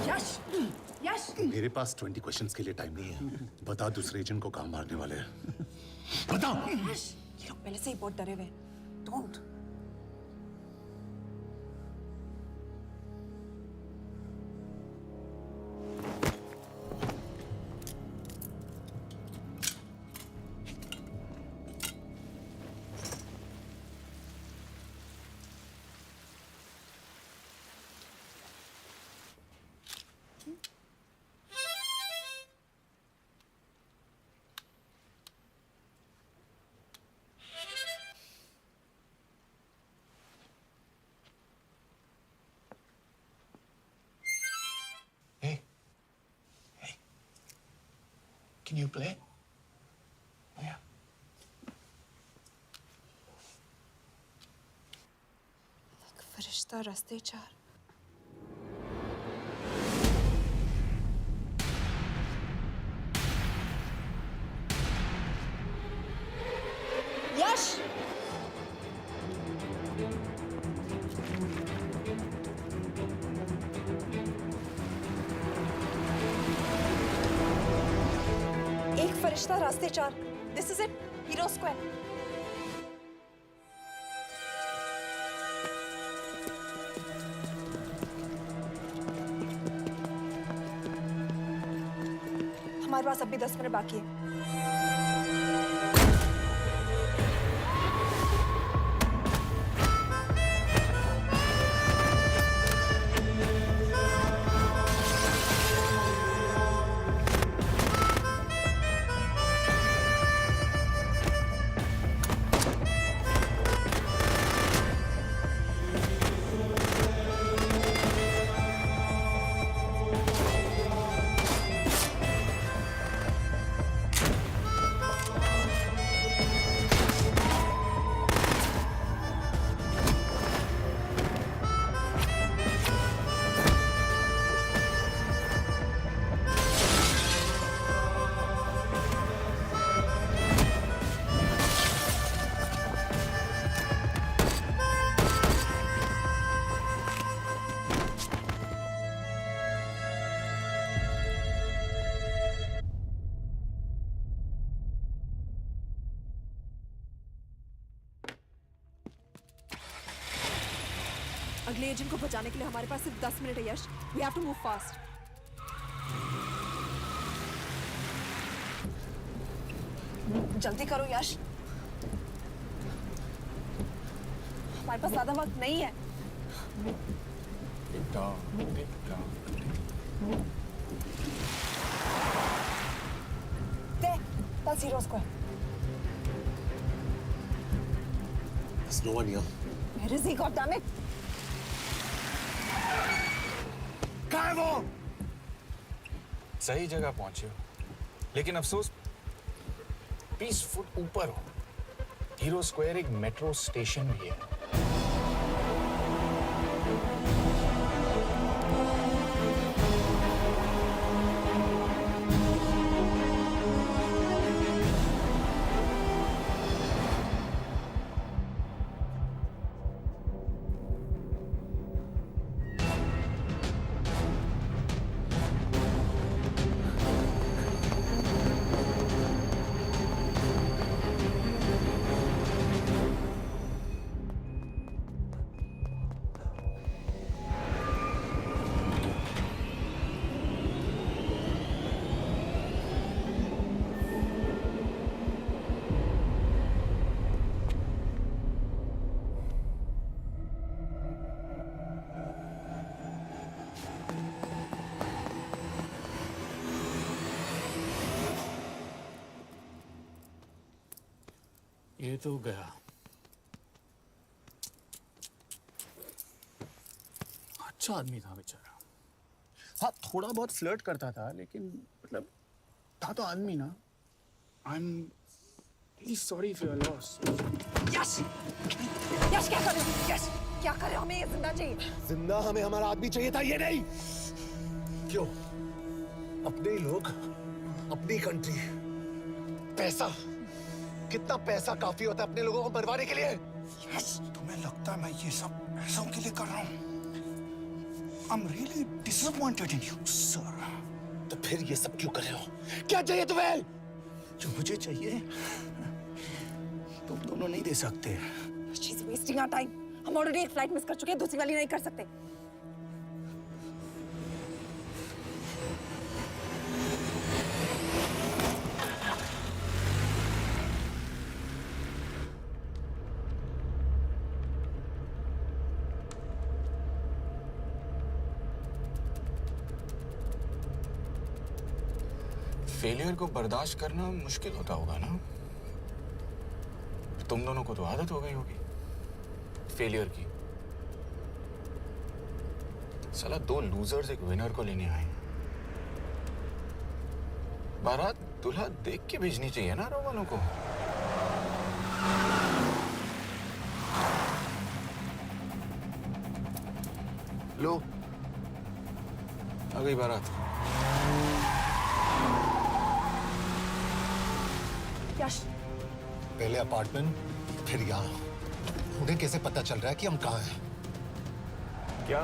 Yash Yash मेरे पास 20 क्वेश्चंस के लिए टाइम नहीं है। बता दूसरे एजेंट को कहाँ मारने वाले हैं। बता। यश ये लोग पहले से ही बहुत डरे हुए हैं। Don't Can you play? Yeah. एक फरिश्ता रास्ते चार यश एक फरिश्ता रास्ते चार this is it hero square हमारे पास अभी 10 मिनट बाकी है अगले एजेंट को बचाने के लिए हमारे पास सिर्फ 10 मिनट है Yash we have to move fast जल्दी करो यश हमारे पास ज्यादा वक्त नहीं है that's Hero Square. There's no one here. Where is he, goddammit? कहाँ है वो? सही जगह पहुंचे हो, लेकिन अफसोस 20 फुट ऊपर हो। हीरो स्क्वायर एक मेट्रो स्टेशन भी है। ये तो गया। अच्छा आदमी था बेचारा। हाँ, थोड़ा बहुत फ्लर्ट करता था, लेकिन मतलब था तो आदमी ना। I am really sorry for your loss. Yash! Yash क्या कर रहे हो? यश! क्या कर रहे हो? हमें ये जिंदा चाहिए। जिंदा हमें हमारा आदमी चाहिए था, ये नहीं। क्यों? अपने ही लोग, अपनी कंट्री, पैसा, कितना पैसा काफी होता है अपने लोगों को मरवाने के लिए? तुम्हें लगता है मैं ये सब पैसों के लिए कर रहा हूँ? I'm really disappointed in you, sir. तो फिर ये सब क्यों कर रहे हो? क्या चाहिए तुम्हें? जो मुझे चाहिए तुम दोनों नहीं दे सकते। She's wasting our time. हम ऑलरेडी एक फ्लाइट मिस कर चुके हैं, दूसरी वाली नहीं कर सकते। फेलियर को बर्दाश्त करना मुश्किल होता होगा ना? तुम दोनों को तो आदत हो गई होगी फेलियर की। साला 2 लूजर्स एक विनर को लेने आए। बारात दूल्हा देख के भेजनी चाहिए ना रो वालों को। लो आ गई बारात। यश, पहले अपार्टमेंट, फिर यहाँ। उन्हें कैसे पता चल रहा है कि हम कहाँ हैं? क्या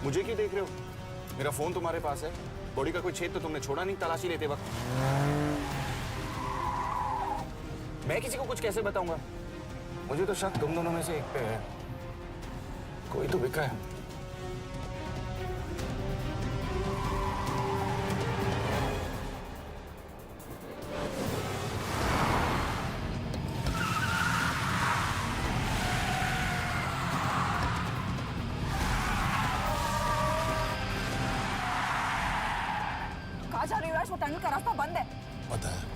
मुझे क्यों देख रहे हो? मेरा फोन तुम्हारे पास है। बॉडी का कोई छेद तो तुमने छोड़ा नहीं तलाशी लेते वक्त। मैं किसी को कुछ कैसे बताऊंगा? मुझे तो शक तुम दोनों में से एक पे है। कोई तो बिका है। कहाँ जा रही हो? वो टनल का रास्ता बंद है। पता है।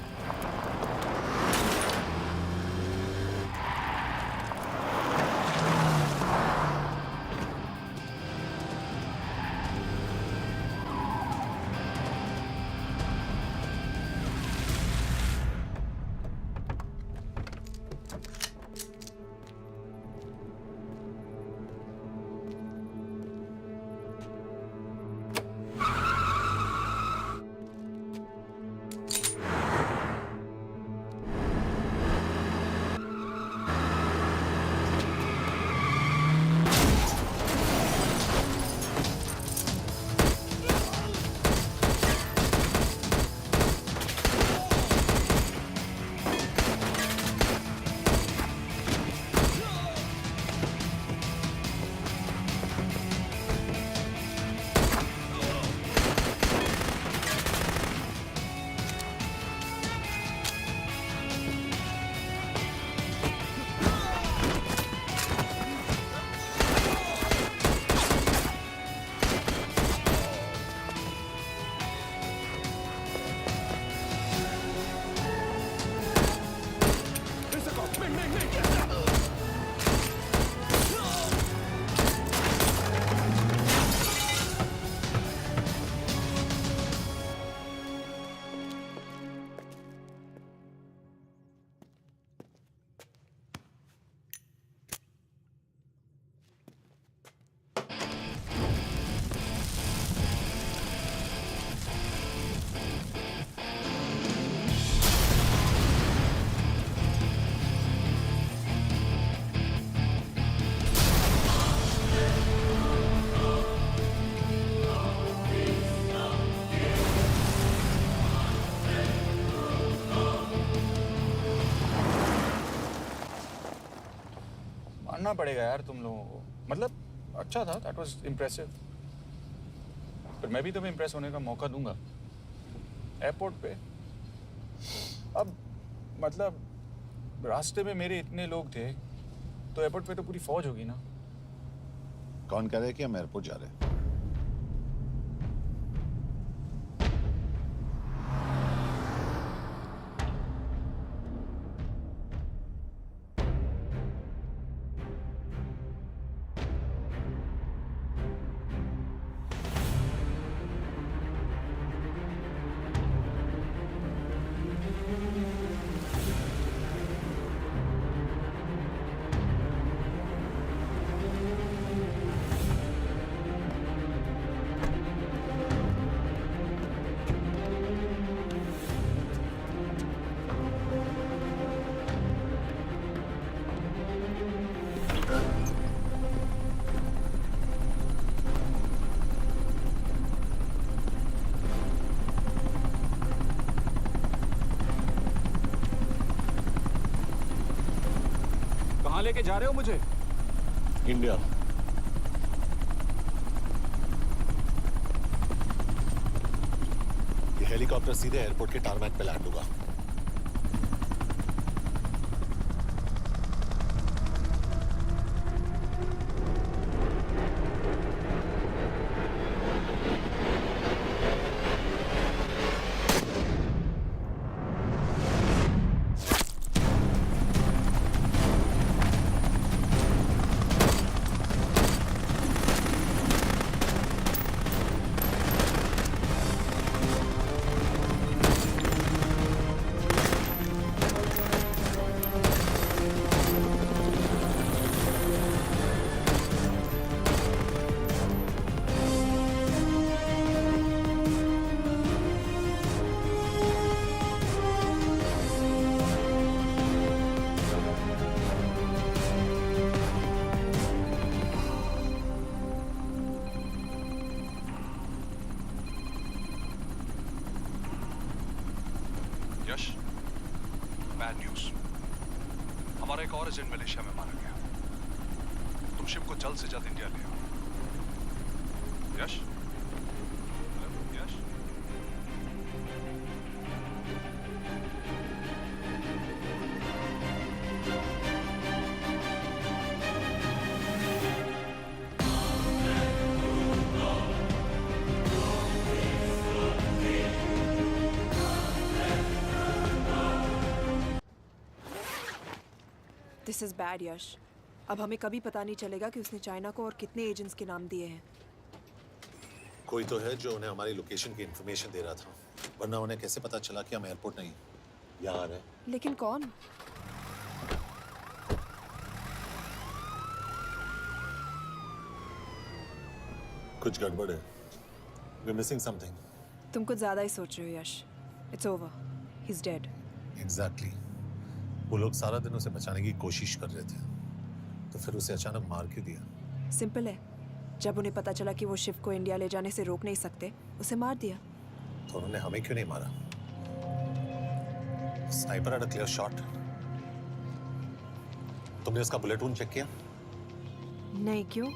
मानना पड़ेगा यार तुम लोगों को। मतलब अच्छा था, दैट वाज इम्प्रेसिव। पर मैं भी तुम्हें इम्प्रेस होने का मौका दूंगा एयरपोर्ट पे। अब मतलब रास्ते में मेरे इतने लोग थे तो एयरपोर्ट पे तो पूरी फौज होगी ना। कौन कह रहा है कि हम एयरपोर्ट जा रहे हैं? कहाँ लेके जा रहे हो मुझे? इंडिया। ये हेलीकॉप्टर सीधे एयरपोर्ट के टारमैक पे लैंड होगा। यश, बैड न्यूज। हमारा एक और एजेंट मलेशिया में मारा गया। तुम शिप को जल्द से जल्द इंडिया ले आओ। Yash? Hello, Yash? This is bad Yash. अब हमें कभी पता नहीं चलेगा कि उसने चाइना को और कितने एजेंट्स के नाम दिए हैं। कोई तो है जो उन्हें हमारी लोकेशन की इंफॉर्मेशन दे रहा था, वरना उन्हें कैसे पता चला कि हम एयरपोर्ट नहीं यहाँ आ रहे हैं? लेकिन कौन? कुछ गड़बड़ है। We're missing something. तुम कुछ ज्यादा ही सोच रहे हो Yash. It's over, he is dead. Exactly. वो लोग सारा दिन उसे बचाने की कोशिश कर रहे थे, तो फिर उसे अचानक मार क्यों दिया? सिंपल है, जब उन्हें पता चला कि वो शिप को इंडिया ले जाने से रोक नहीं सकते, उसे मार दिया। तो उन्होंने हमें क्यों नहीं मारा? Sniper had a clear shot. तुमने उसका बुलेट वूंड चेक किया? नहीं, क्यों?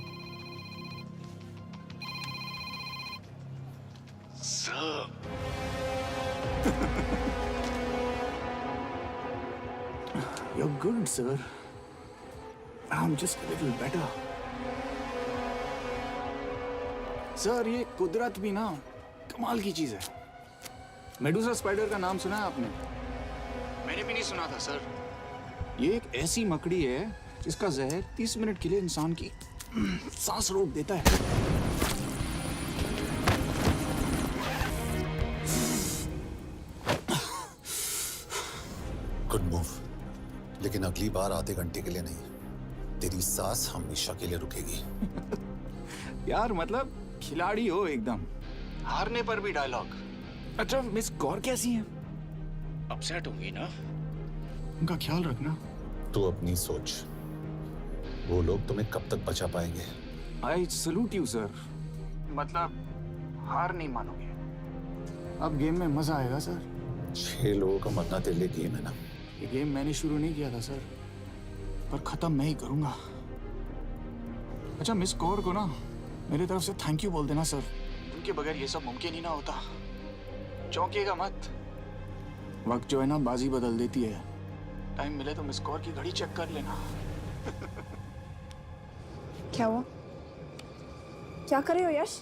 You're good, sir. I'm just a little better. Sir, ये कुदरत भी ना कमाल की चीज है। मेडुसा स्पाइडर का नाम सुना है आपने? मैंने भी नहीं सुना था सर। ये एक ऐसी मकड़ी है जिसका जहर 30 मिनट के लिए इंसान की सांस रोक देता है। गुड मूव, लेकिन अगली बार आधे घंटे के लिए नहीं, तेरी सांस हमेशा के लिए रुकेगी। यार मतलब खिलाड़ी हो एकदम, हारने पर भी डायलॉग। अच्छा, मिस कौर कैसी हैं? अपसेट होंगी ना? उनका ख्याल रखना। तू अपनी सोच, वो लोग तुम्हें कब तक बचा पाएंगे? I salute you sir. मतलब हार नहीं मानोगे। अब गेम में मजा आएगा सर। 6 लोगों का मरना तेरे लिए गेम है ना? ये गेम मैंने शुरू नहीं किया था सर, पर खत्म मैं ही करूंगा। अच्छा, मिस कौर को ना मेरी तरफ से थैंक यू बोल देना सर। उनके बगैर ये सब मुमकिन ही ना होता। चौंकिएगा मत, वक्त जो है ना बाजी बदल देती है। टाइम मिले तो मिस कौर की घड़ी चेक कर लेना। क्या हुआ? क्या कर रहे हो यश?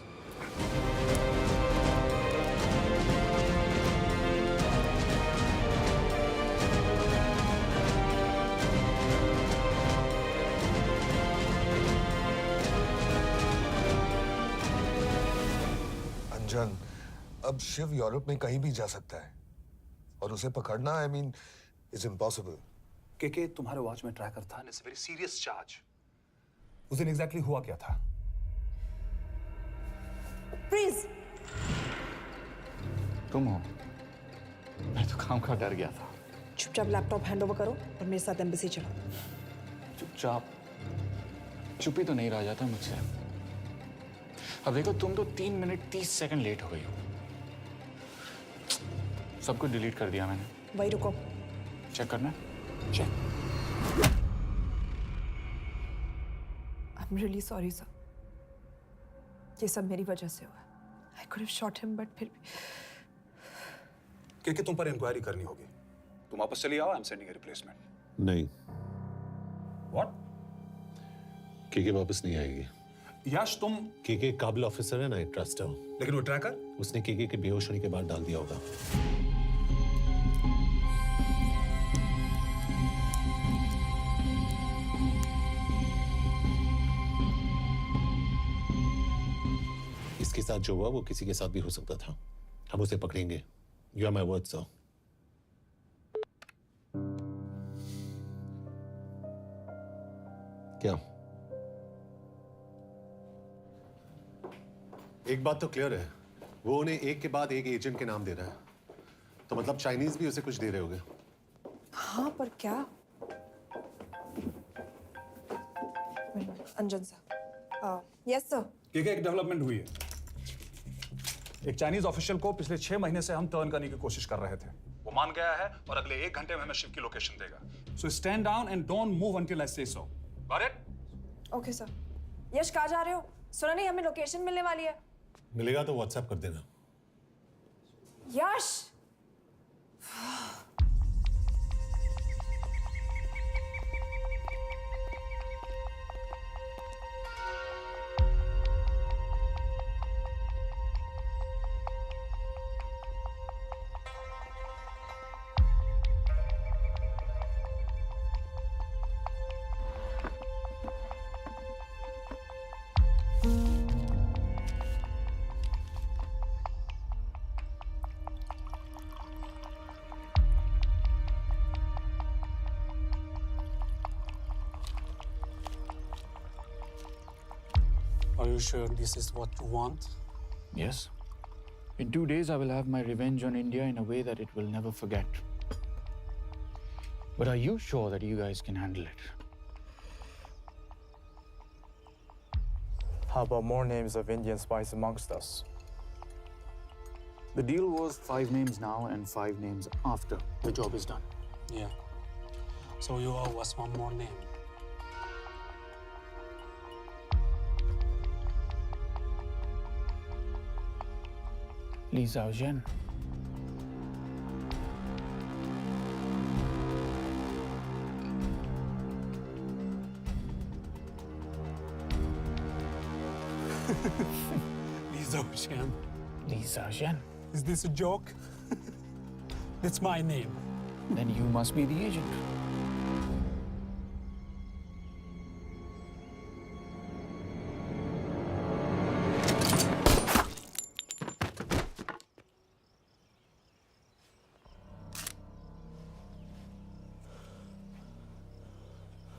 अंजन, अब शिव यूरोप में कहीं भी जा सकता है और उसे पकड़ना, आई मीन, इज इम्पॉसिबल। के तुम्हारे वॉच में ट्रैकर था, it's a very serious charge. उस दिन एग्जैक्टली हुआ क्या था? प्लीज। तुम हो? मैं तो काम का डर गया था। चुपचाप लैपटॉप हैंड ओवर करो और मेरे साथ एम्बेसी चलो। चुपचाप? चुप ही तो नहीं रहा जाता मुझसे। अब देखो, तुम तो 3 मिनट 30 सेकंड लेट हो गई हो। सब कुछ डिलीट कर दिया मैंने। वही रुको। चेक करना? Check. I'm really sorry, sir. ये सब मेरी वजह से हुआ. I could have shot him, but फिर भी. कि तुम पर इंक्वायरी करनी होगी. तुम वापस चली आओ. I'm sending a replacement. नहीं. What? केके वापस नहीं आएगी. यश तुम केके काबिल ऑफिसर है ना, आई ट्रस्ट हूं. लेकिन वो ट्रैकर उसने केके के बेहोश होने के बाद डाल दिया होगा. इसके साथ जो हुआ वो किसी के साथ भी हो सकता था. हम उसे पकड़ेंगे. You are my word sir. क्या? एक बात तो क्लियर है, वो उन्हें एक के बाद एक एजेंट के नाम दे रहा है. तो मतलब चाइनीज भी उसे कुछ दे रहे होंगे. हाँ, पर क्या? Anjan sir. Yes sir. KK एक डेवलपमेंट हुई है. एक चाइनीज ऑफिशियल को पिछले 6 महीने से हम टर्न करने की कोशिश कर रहे थे. वो मान गया है और अगले 1 घंटे में हमें शिप की लोकेशन देगा. So stand down and don't move until I say so. Got it? Okay sir. Yash, कहाँ जा रहे हो? सुना नहीं, हमें लोकेशन मिलने वाली है. मिलेगा तो व्हाट्सएप कर देना. यश. Are you sure this is what you want? Yes. In 2 days, I will have my revenge on India in a way that it will never forget. But are you sure that you guys can handle it? How about more names of Indian spies amongst us? The deal was 5 names now and 5 names after the job is done. Yeah. So you owe us one more name. Li Xiaozhen. Li Xiaozhen. Li Xiaozhen. Is this a joke? That's my name. Then you must be the agent.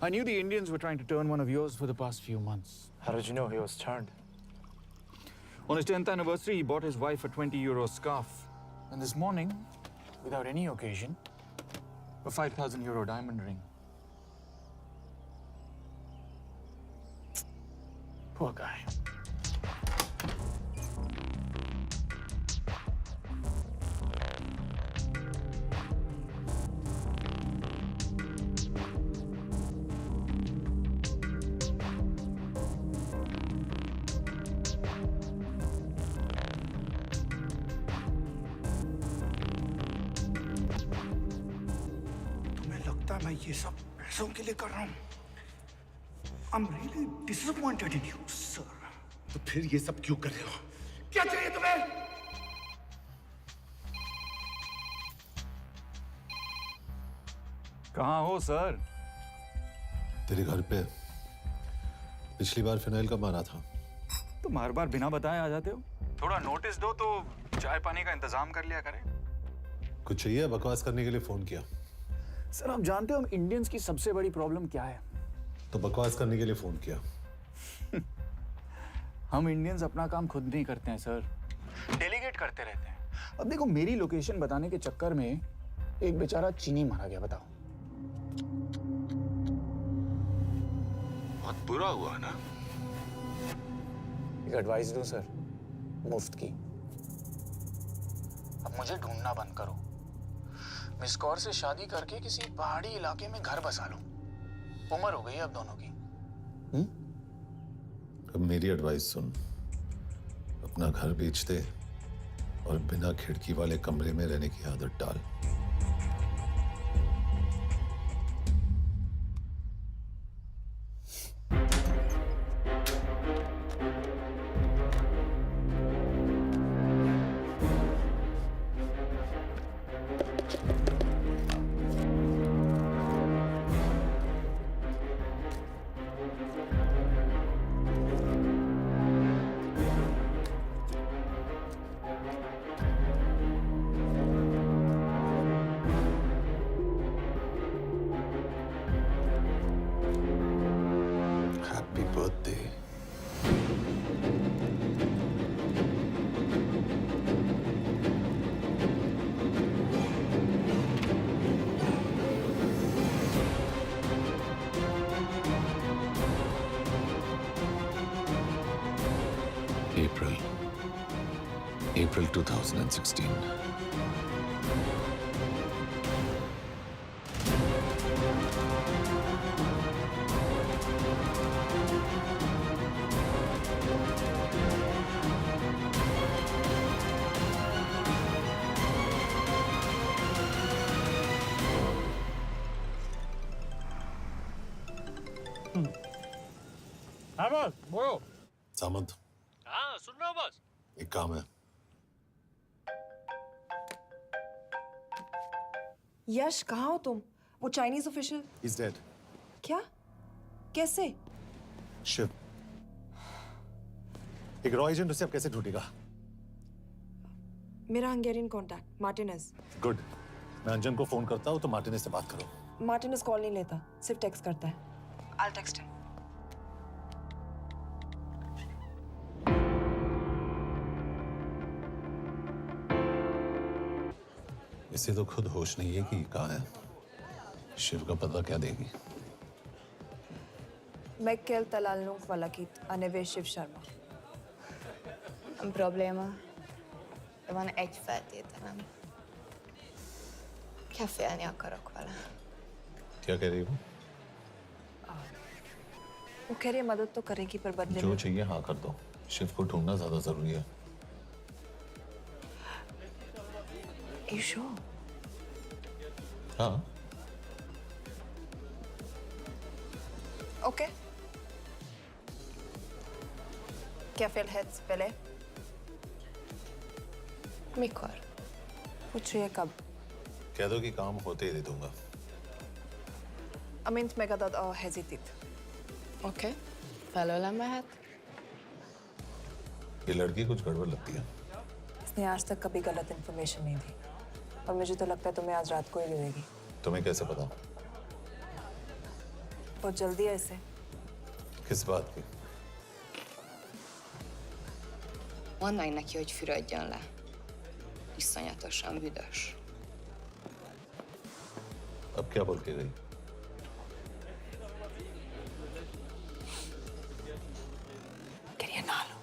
I knew the Indians were trying to turn one of yours for the past few months. How did you know he was turned? On his 10th anniversary, he bought his wife a 20-euro scarf. And this morning, without any occasion, a 5,000-euro diamond ring. Poor guy. मैं ये सब पैसों के लिए कर रहा हूँ. I'm really disappointed in you, sir. तो फिर ये सब क्यों कर रहे हो? क्या चाहिए तुम्हें? कहाँ हो सर? तेरे घर पे. पिछली बार फिनाइल कब मारा था? तो बार बार बिना बताए आ जाते हो. थोड़ा नोटिस दो तो चाय पानी का इंतजाम कर लिया करें. कुछ चाहिए? बकवास करने के लिए फोन किया. सर आप जानते हो हम इंडियंस की सबसे बड़ी प्रॉब्लम क्या है? तो बकवास करने के लिए फोन किया. हम इंडियंस अपना काम खुद नहीं करते हैं सर, डेलीगेट करते रहते हैं. अब देखो मेरी लोकेशन बताने के चक्कर में एक बेचारा चीनी मारा गया. बताओ. बहुत बुरा हुआ ना. एक एडवाइस दो सर, मुफ्त की. अब मुझे ढूंढना बंद करो. मिस कौर से शादी करके किसी पहाड़ी इलाके में घर बसा लो. उम्र हो गई है अब दोनों की. अब मेरी एडवाइस सुन, अपना घर बेच दे और बिना खिड़की वाले कमरे में रहने की आदत डाल। Happy birthday. April 2016. हाँ बॉस बोलो। सामंत, हाँ सुन रहा हूँ बॉस। एक काम है। यश कहाँ हो तुम? वो चाइनीज ऑफिशियल He's dead. क्या? कैसे? शिव, एक रॉ एजेंट उसे अब कैसे ढूंढेगा? मेरा हंगेरियन कॉन्टैक्ट मार्टिनेज। गुड, मैं अंजन को फोन करता हूँ तो मार्टिनेज से बात करो। मार्टिनेज कॉल नहीं लेता, सिर्फ टेक्स्ट करता है। I'll text him. इसे तो खुद होश नहीं है कि कहाँ है। शिव का पता क्या देगी? Mekkel találnunk valakit, a neve Shiv Sharma. Probléma. Van egy feltételem. Kell félni akarok vele. क्या कह रही हो? वो कह रही है मदद तो करेगी पर बदले जो में। चाहिए हाँ कर दो। शिव को ढूंढना ज्यादा जरूरी है। You sure? हाँ। Okay. क्या फेल है पहले? Mikor? पूछ रही है कब? कह दो कि काम होते ही दे दूंगा। Amint megadod a hezitit. Oké. Felőlem mehet? ये लड़की कुछ गड़बड़ लगती है। इसने आज तक कभी गलत इन्फॉर्मेशन नहीं दी और मुझे तो लगता है तुम्हें आज रात को ही दे देगी। तुम्हें कैसे पता? बहुत जल्दी है इसे। किस बात की? Mondd meg neki, hogy fürödjön le. Iszonyatosan büdös. अब क्या बोल के गई? करिए ना लो।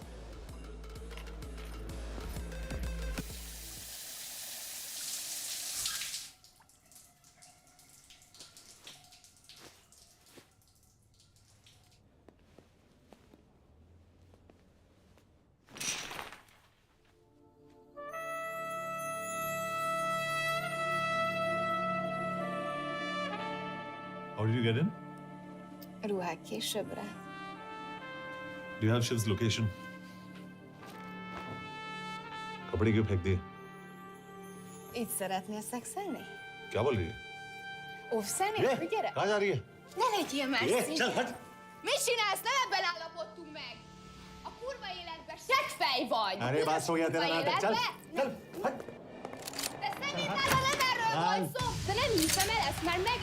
How did you get in? Ruhák későbbre. Do you have Shiv's location? कपड़े क्यों फेंक दिए? Itt szeretnél szexelni? क्या बोल रही है? Óvszernél? ये, Hogy gyere? कहाँ जा रही है? Ne legyél már ये, színes! चल हट! Mit csinálsz? Nem ebben állapodtunk meg! A kurva életben seggfej vagy! अरे Büdös बात हो गया तेरा kurva नाटक, चल, életben? चल, हट! De szerintem nem erről van szó! De nem hiszem el, ezt már meg...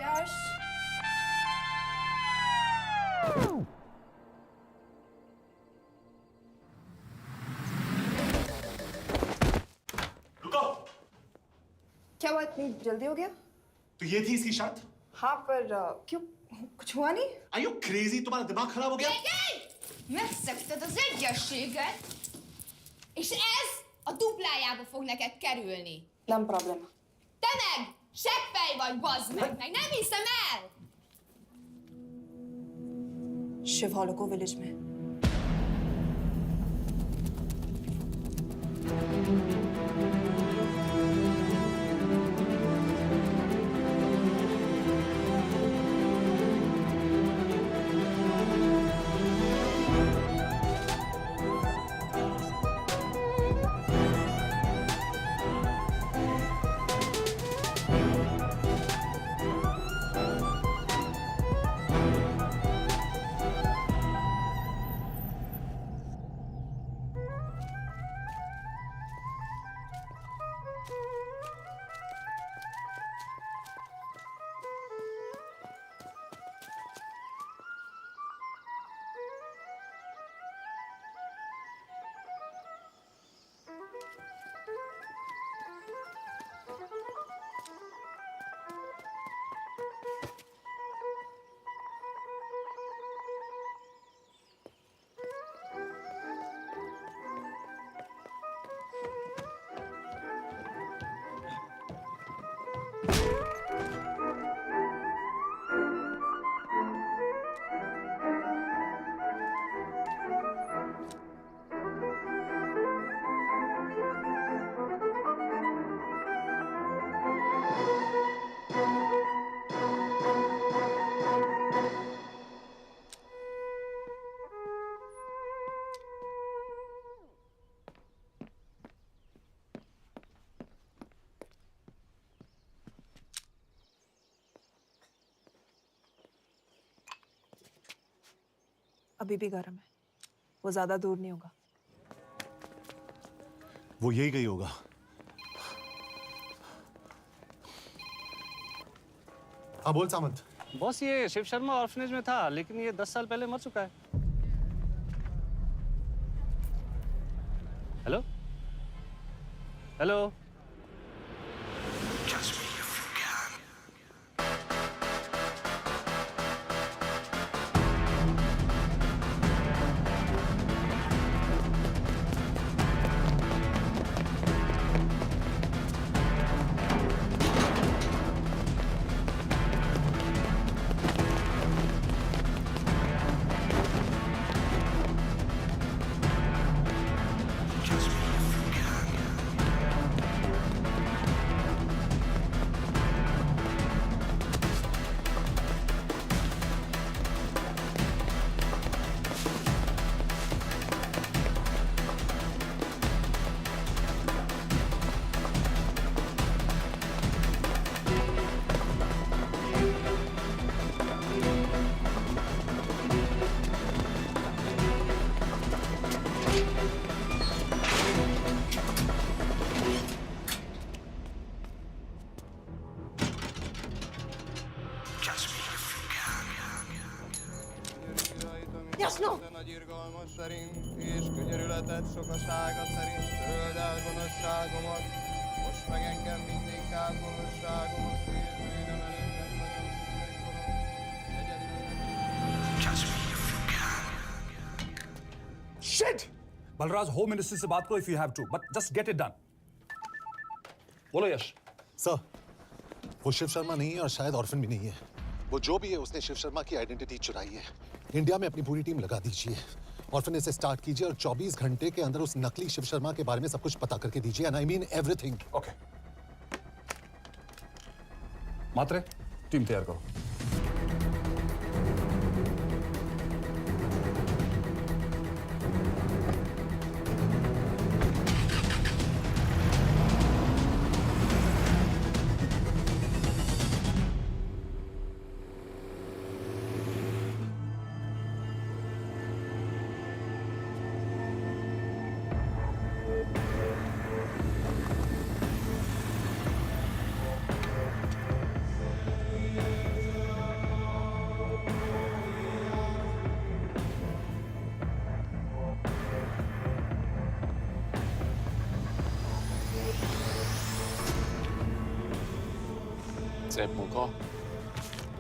यश क्या हुआ, इतनी जल्दी हो गया? तो ये थी इसकी शर्त? हाँ, पर क्यों, कुछ हुआ नहीं? Are you crazy? तुम्हारा दिमाग खराब हो गया? Megszegted az egyességet, és ez a duplájába fog neked kerülni. Nem probléma. Te meg seppej vagy, bazd meg nem hiszem el! शिव हॉलोको विलेज में। अभी भी गर्म है, वो ज्यादा दूर नहीं होगा। वो यही गई होगा। हाँ बोल सामंत। बॉस ये शिव शर्मा ऑर्फनेज में था, लेकिन ये 10 साल पहले मर चुका है। Hello hello Jasno! Nagy irgalmas szerint és könyörületet sokasága szerint töröld el gonoszságomat, most meg engem mindinkább gonoszságomat, és bűnöm előttem Shit! Balraj, home minister से बात करो if you have to, but just get it done. बोलो यश। सर, वो शिव शर्मा नहीं है और शायद ऑर्फन भी नहीं है। वो जो भी है उसने शिव शर्मा की आइडेंटिटी चुराई है। इंडिया में अपनी पूरी टीम लगा दीजिए, ऑर्फनेज से स्टार्ट कीजिए और 24 घंटे के अंदर उस नकली शिव शर्मा के बारे में सब कुछ पता करके दीजिए। And I mean everything. Okay. Matre, team तैयार करो। Szép munka.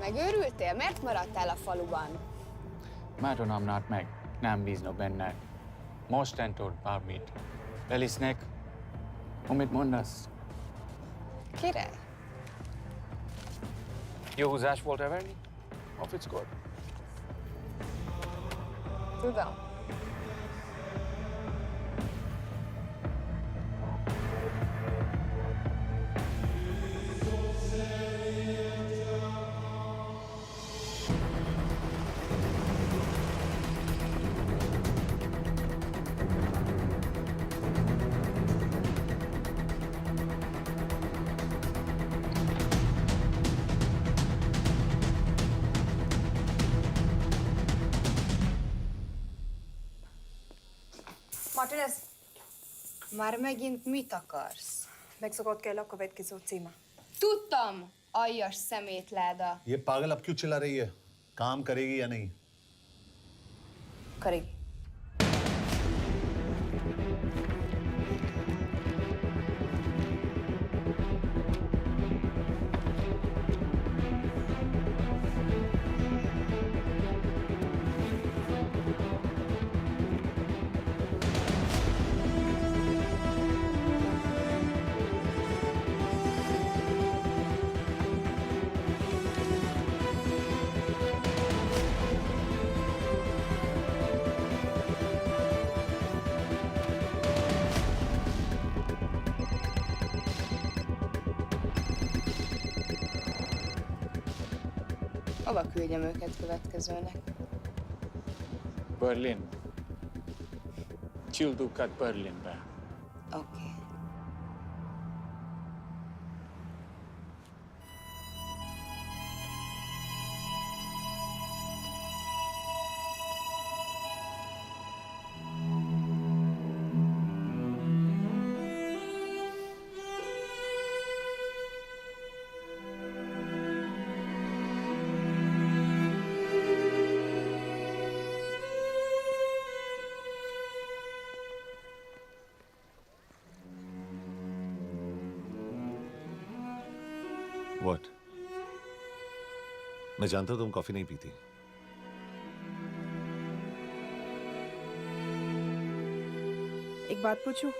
Megőrültél? Miért maradtál a faluban? Mert nem nárt meg. Nem bíznak benned. Mostantól bármit. Belisznek, amit mondasz. Király. Jó húzás volt everni? A fickót? Tudom. Martinez, Már megint mit akarsz? megszokott kell a következő címa. Tudtam, aljas szemétláda. ये पागल अब क्यों चिल्ला रही है? काम करेगी या नहीं? करेगी। Hova küldjem őket következőnek? Berlin. Küldőket Berlinbe. Oké. What? मैं जानता हूं तुम कॉफी नहीं पीती। एक बात पूछूं?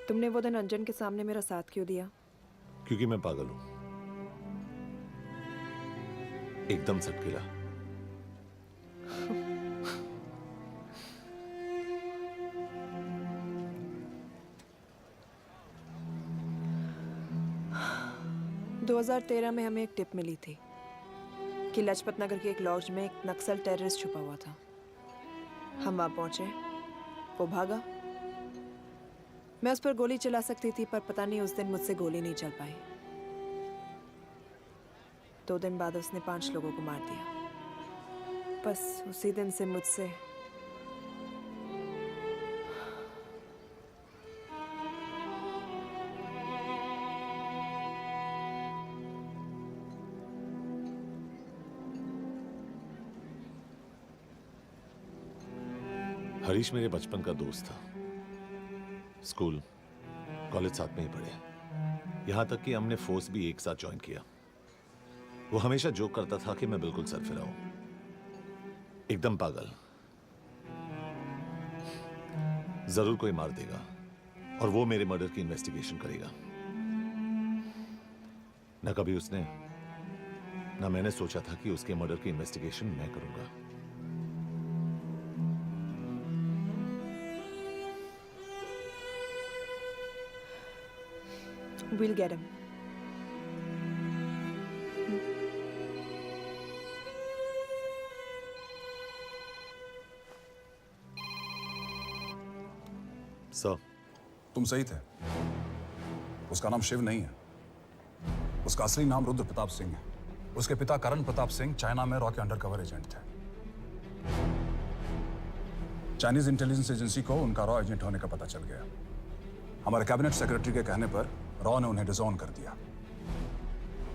तुमने वो दिन अंजन के सामने मेरा साथ क्यों दिया? क्योंकि मैं पागल हूं, एकदम सटकिला। – 2013 में हमें एक टिप मिली थी कि लाजपत नगर के एक लॉज में एक नक्सल टेररिस्ट छुपा हुआ था। हम वहां पहुंचे, वो भागा। मैं उस पर गोली चला सकती थी, पर पता नहीं उस दिन मुझसे गोली नहीं चल पाई। 2 दिन बाद उसने 5 लोगों को मार दिया। बस उसी दिन से मुझसे हरीश मेरे बचपन का दोस्त था। स्कूल, कॉलेज साथ में ही पढ़े। यहां तक कि हमने फोर्स भी एक साथ ज्वाइन किया। वो हमेशा जोक करता था कि मैं बिल्कुल सरफिरा हूं, एकदम पागल। जरूर कोई मार देगा और वो मेरे मर्डर की इन्वेस्टिगेशन करेगा। न कभी उसने, न मैंने सोचा था कि उसके मर्डर की इन्वेस्टिगेशन मैं करूंगा। We'll get him. सर, तुम सही थे। उसका नाम शिव नहीं है। उसका असली नाम रुद्र प्रताप सिंह है। उसके पिता करण प्रताप सिंह चाइना में रॉ के अंडरकवर एजेंट थे। चाइनीज इंटेलिजेंस एजेंसी को उनका रॉ एजेंट होने का पता चल गया। हमारे कैबिनेट सेक्रेटरी के कहने पर रॉ ने उन्हें डिसऑन कर दिया।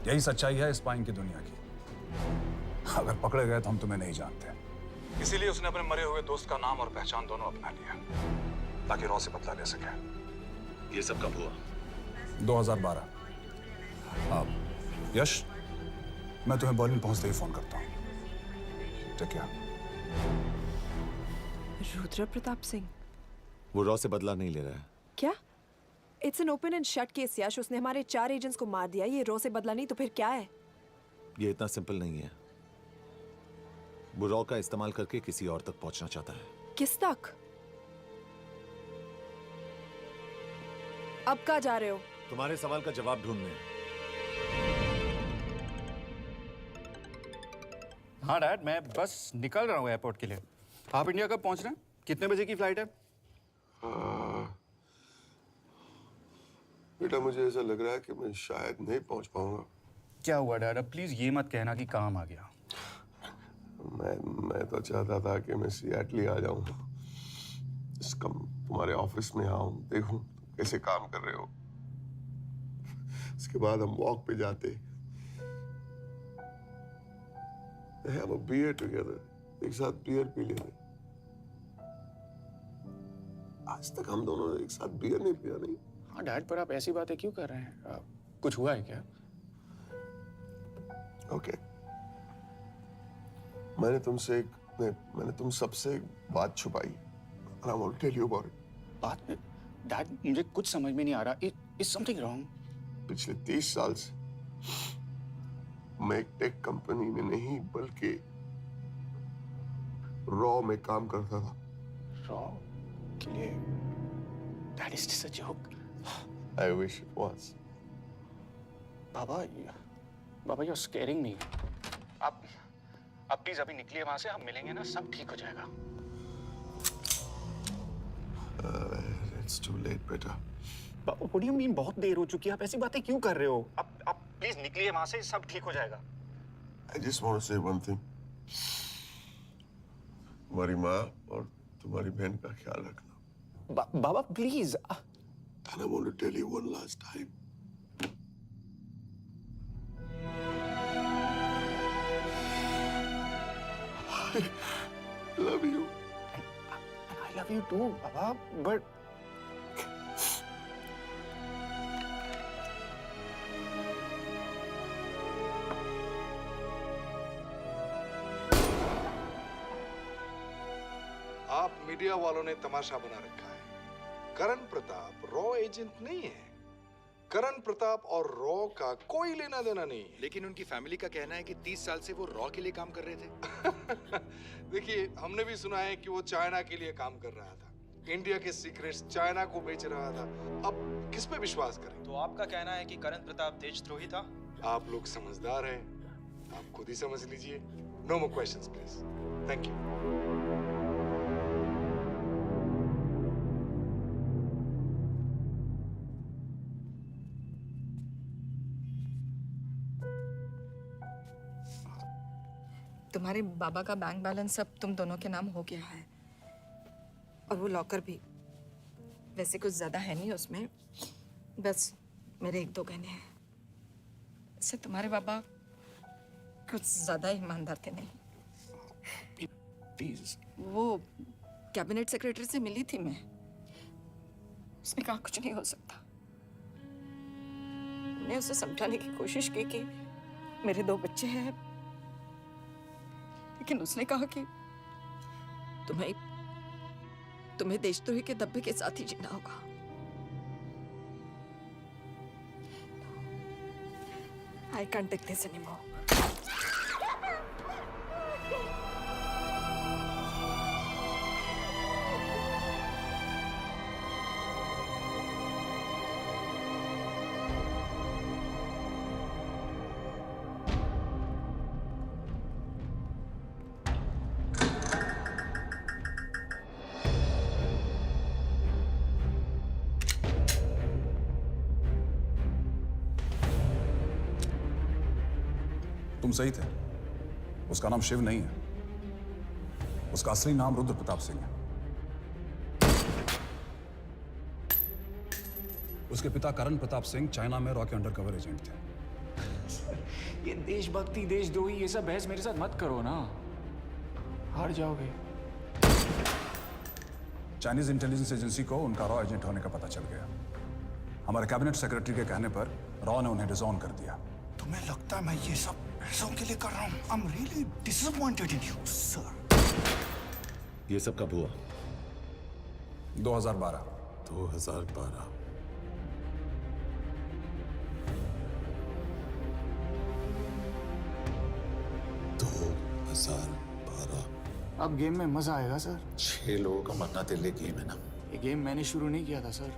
यही सच्चाई है स्पाइंग की दुनिया की। अगर पकड़े गए तो हम तुम्हें नहीं जानते, इसीलिए उसने अपने मरे हुए दोस्त का नाम और पहचान दोनों अपना लिया ताकि रॉ से बदला ले सके। ये सब कब हुआ? 2012। यश, मैं तुम्हें बर्लिन पहुंचते ही फोन करता हूँ। Take care. रुद्र प्रताप सिंह वो रॉ से बदला नहीं ले रहा है। क्या? It's an open and shut case Yash. उसने हमारे 4 एजेंट्स को मार दिया। ये रॉ से बदला नहीं तो फिर क्या है? ये इतना सिंपल नहीं है। वो रॉ का इस्तेमाल करके किसी और तक पहुंचना चाहता है। किस तक? अब कहाँ जा रहे हो? तुम्हारे सवाल का जवाब ढूंढने। हाँ डैड, मैं बस निकल रहा हूँ एयरपोर्ट के लिए। आप इंडिया कब पहुंच रहे हैं? कितने बजे की फ्लाइट है? बेटा मुझे ऐसा लग रहा है कि मैं शायद नहीं पहुंच पाऊंगा। क्या हुआ डैड? अब प्लीज ये मत कहना कि काम आ गया। मैं तो चाहता था कि मैं सिएटल आ जाऊं, तुम्हारे ऑफिस में आऊं, देखूं कैसे काम कर रहे हो। इसके बाद हम वॉक पे जाते, have a beer together, एक साथ बियर पी लेते। आज तक हम दोनों ने एक साथ बियर नहीं पिया। नहीं। हाँ डैड, पर आप ऐसी बातें क्यों कर रहे हैं? कुछ हुआ है क्या? ओके। मैंने तुम सबसे एक बात छुपाई। And I want to tell you about it. बात में डैड मुझे कुछ समझ में नहीं आ रहा। Is something wrong? पिछले 30 साल से मैं एक टेक कंपनी में नहीं बल्कि रॉ में काम करता था। रॉ के लिए? That is just a joke. I wish it was. Baba you're scaring me. आप प्लीज अभी निकलिए वहां से, हम मिलेंगे ना, सब ठीक हो जाएगा। It's too late, बेटा। What do you mean बहुत देर हो चुकी है? आप ऐसी बातें क्यों कर रहे हो? आप प्लीज निकलिए वहां से, सब ठीक हो जाएगा। I just want to say one thing. तुम्हारी माँ और तुम्हारी बहन का ख्याल रखना। बाबा please. And I want to tell you one last time. I love you. I love you too, Baba, but आप मीडिया वालों ने तमाशा बना रखा है। करण प्रताप रॉ एजेंट नहीं है। करण प्रताप और रॉ का कोई लेना देना नहीं है। लेकिन उनकी फैमिली का कहना है कि 30 साल से वो रॉ के लिए काम कर रहे थे। देखिए, हमने भी सुना है कि वो चाइना के लिए काम कर रहा था। इंडिया के सीक्रेट्स चाइना को बेच रहा था। अब किस पे विश्वास करें? तो आपका कहना है कि करण प्रताप देशद्रोही था? आप लोग समझदार हैं, आप खुद ही समझ लीजिए। No more questions please. Thank you. तुम्हारे बाबा का बैंक बैलेंस अब तुम दोनों के नाम हो गया है, और वो लॉकर भी। वैसे कुछ ज्यादा है नहीं उसमें, बस मेरे 1-2 गहने हैं। इससे तुम्हारे बाबा कुछ ज्यादा ईमानदार थे नहीं। प्लीज। वो कैबिनेट सेक्रेटरी से मिली थी मैं, उसने कहा कुछ नहीं हो सकता। मैंने उसे समझाने की कोशिश की कि मेरे 2 बच्चे हैं, लेकिन उसने कहा कि तुम्हें देशद्रोही के दब्बे के साथ ही जीना होगा। I can't take this anymore. तुम सही थे। उसका नाम शिव नहीं है, उसका असली नाम रुद्र प्रताप सिंह है। उसके पिता करण प्रताप सिंह चाइना में रॉ के अंडरकवर एजेंट थे। ये देशभक्ति, देशद्रोही, ये सब बहस मेरे साथ मत करो ना, हार जाओगे। चाइनीज इंटेलिजेंस एजेंसी को उनका रॉ एजेंट होने का पता चल गया। हमारे कैबिनेट सेक्रेटरी के कहने पर रॉ ने उन्हें डिसऑन कर दिया। तुम्हें लगता है मैं ये सब पैसों के लिए कर रहा हूँ? आई am really disappointed in you sir. ये सब कब हुआ? 2012। 2012। अब गेम में मजा आएगा सर। 6 लोगों का मरना दिल गेम है ना। ये गेम मैंने शुरू नहीं किया था सर।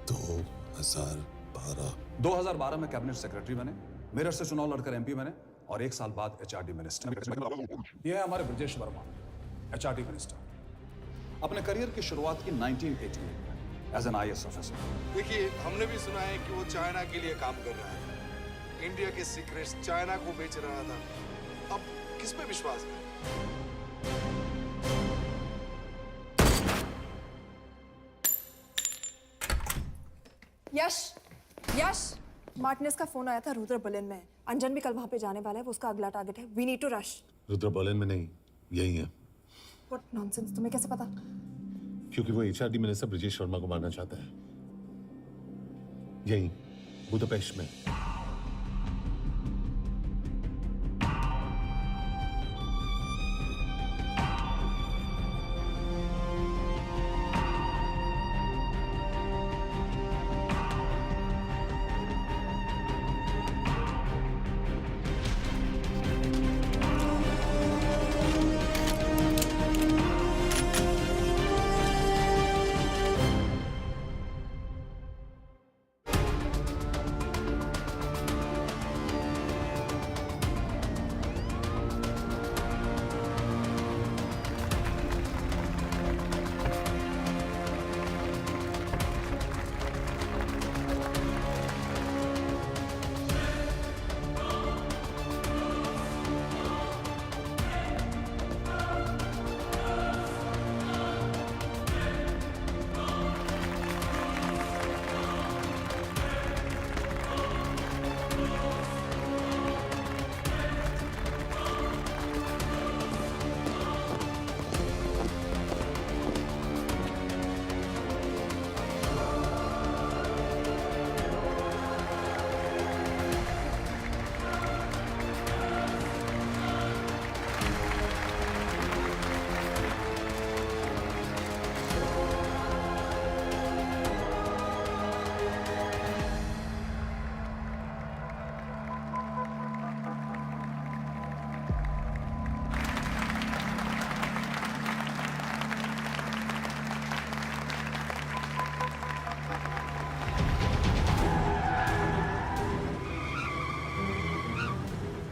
2012। 2012 में कैबिनेट सेक्रेटरी बने, मेरठ से चुनाव लड़कर एमपी बने और 1 साल बाद एचआरडी मिनिस्टर। ये है हमारे ब्रजेश वर्मा, एचआरडी मिनिस्टर। अपने करियर की शुरुआत की 1988 में एज एन IAS ऑफिसर। देखिए, हमने भी सुना है कि वो चाइना के लिए काम कर रहा है, इंडिया के सीक्रेट्स चाइना को बेच रहा था। अब किस पे विश्वास करें? यश, यश, मार्टिनेज का फोन आया था, रुद्र बर्लिन में है। अंजन भी कल वहां पे जाने वाला है, वो उसका अगला टारगेट है। We need to rush. Rudra Berlin में नहीं, यही है। व्हाट नॉनसेंस, तुम्हें कैसे पता? क्योंकि वो एचआरडी मिनिस्टर ब्रजेश शर्मा को मारना चाहता है, यही बुदापेस्ट में।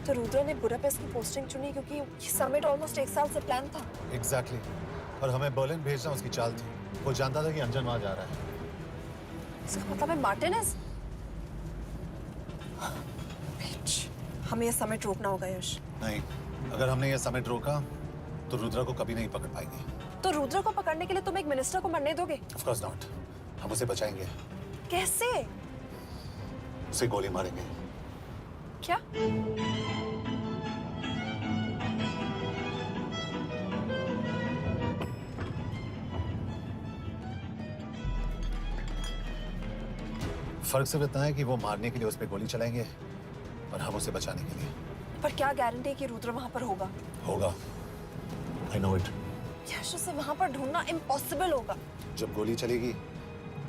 तो रुद्र ने बुडापेस्ट की पोस्टिंग चुनी क्योंकि ये समिट ऑलमोस्ट 1 साल से प्लान था। एग्जैक्टली। और हमें बर्लिन भेजना उसकी चाल थी। वो जानता था कि अंजन वहां जा रहा है। इसका मतलब है मार्टिनेज। हमें ये समिट रोकना होगा यश। नहीं, अगर हमने ये समिट रोका तो रुद्र को कभी नहीं पकड़ पाएंगे। तो रुद्र को पकड़ने के लिए तुम एक मिनिस्टर को मरने दोगे? Of course not. हम उसे बचाएंगे। कैसे? उसे गोली मारेंगे। क्या? फर्क सिर्फ इतना है कि वो मारने के लिए उस पर गोली चलाएंगे और हम उसे बचाने के लिए। पर क्या गारंटी है कि रुद्र वहां पर होगा? होगा। I know it. यश, उसे वहां पर ढूंढना इम्पॉसिबल होगा। जब गोली चलेगी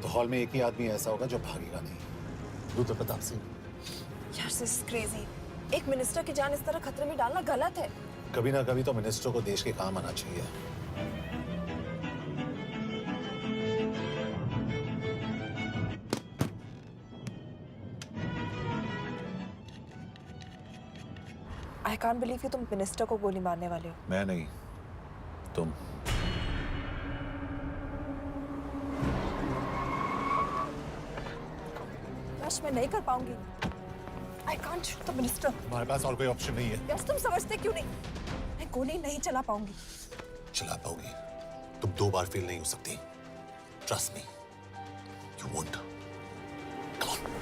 तो हॉल में एक ही आदमी ऐसा होगा जो भागेगा नहीं। रुद्र प्रताप सिंह। यश, दिस इज क्रेजी। एक मिनिस्टर की जान इस तरह खतरे में डालना गलत है। कभी ना कभी तो मिनिस्टर को देश के काम आना चाहिए। I can't believe कि तुम मिनिस्टर को गोली मारने वाले हो। मैं नहीं, तुम। यश, मैं नहीं कर पाऊंगी। I can't shoot the minister। हमारे पास और कोई ऑप्शन नहीं है। यश, तुम समझते क्यों नहीं? मैं गोली नहीं चला पाऊंगी। चला पाओगी। तुम 2 बार फेल नहीं हो सकती। Trust me, you won't। Come on।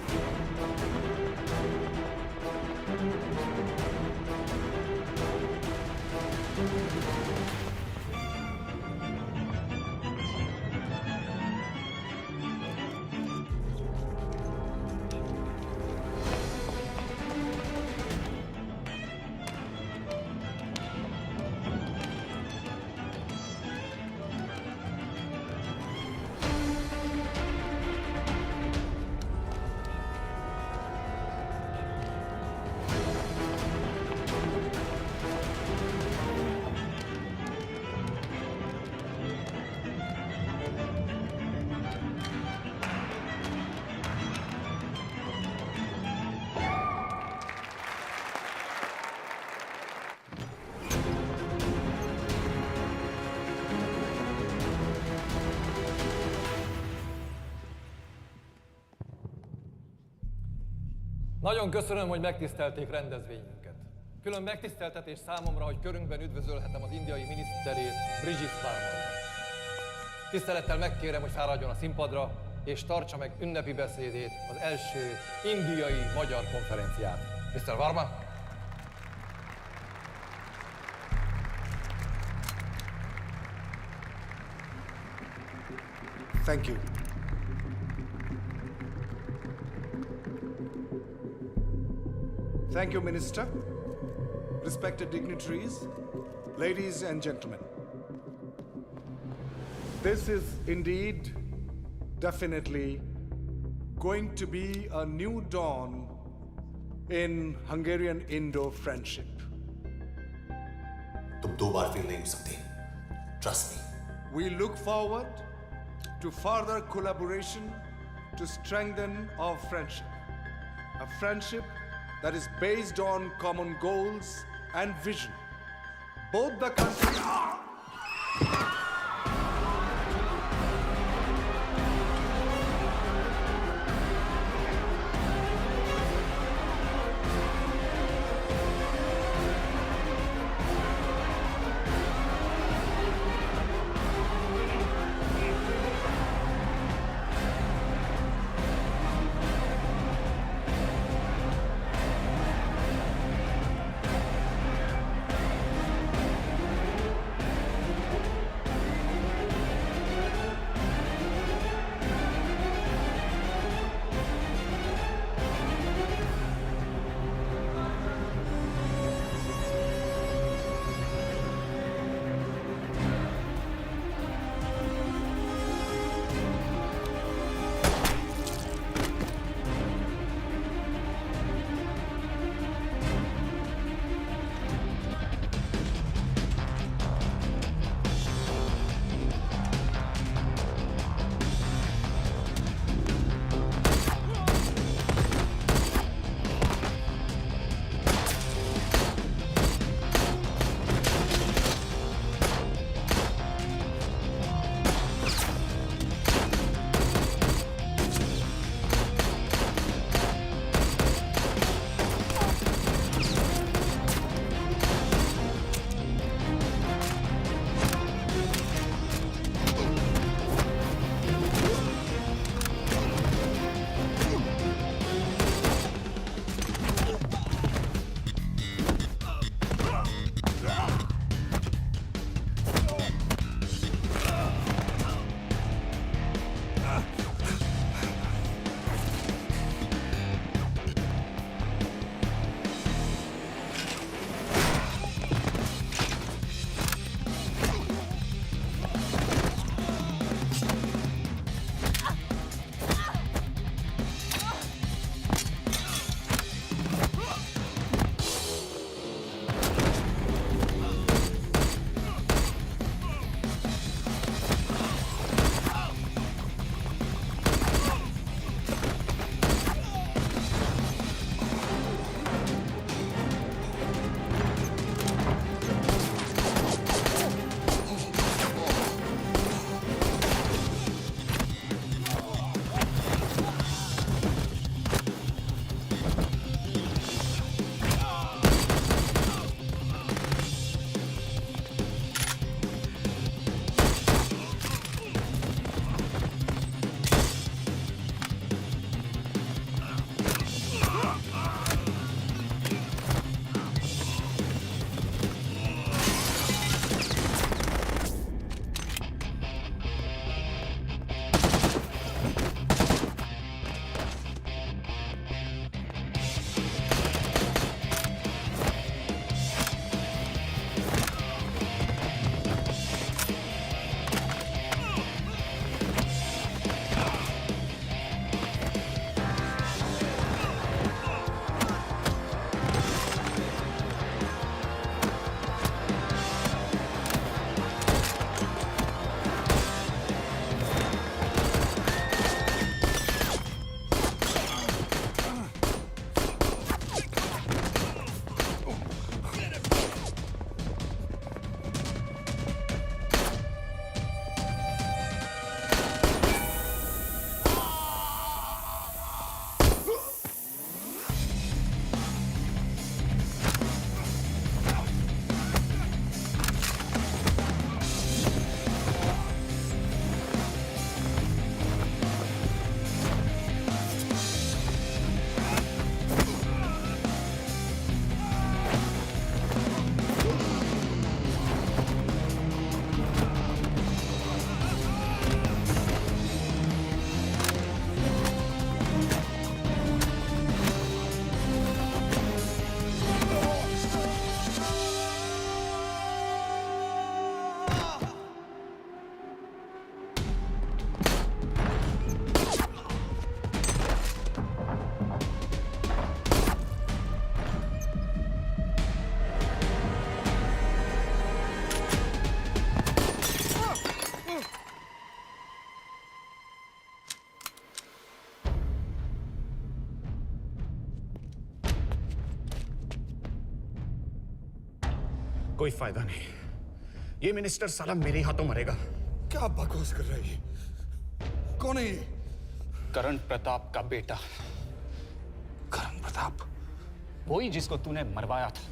Nagyon köszönöm, hogy megtisztelték rendezvényünket. Külön megtiszteltetés számomra, hogy körünkben üdvözölhetem az indiai miniszterét, Brigitte Varma. Tisztelettel megkérem, hogy fáradjon a színpadra, és tartsa meg ünnepi beszédét az első indiai-magyar konferencián. Mr. Varma? Thank you. Thank you, Minister. Respected dignitaries, ladies and gentlemen. This is indeed, definitely, going to be a new dawn in Hungarian-Indo friendship. तुम 2 बार फेल नहीं हो सकते. Trust me. We look forward to further collaboration to strengthen our friendship. A friendship that is based on common goals and vision. Both the countries... कोई फायदा नहीं। ये मिनिस्टर साला मेरे हाथों मरेगा। क्या बकवास कर रहा है ये? कौन है ये? करण प्रताप का बेटा। करण प्रताप? वही जिसको तूने मरवाया था।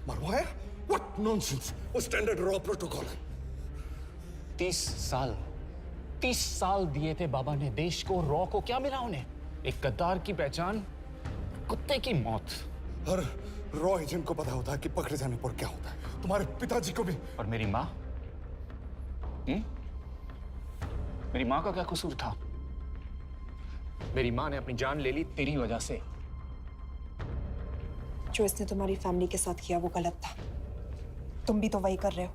मरवाया? What nonsense! वो स्टैंडर्ड रॉ प्रोटोकॉल है। 30 साल दिए थे बाबा ने देश को। रॉ को क्या मिला उन्हें? एक गद्दार की पहचान, कुत्ते की मौत। हर रॉ एजेंट को पता होता है कि पकड़े जाने पर क्या होता है। तुम्हारे पिताजी को भी। और मेरी माँ? मेरी माँ का क्या कसूर था? मेरी माँ ने अपनी जान ले ली तेरी वजह से। जो इसने तुम्हारी फैमिली के साथ किया वो गलत था। तुम भी तो वही कर रहे हो।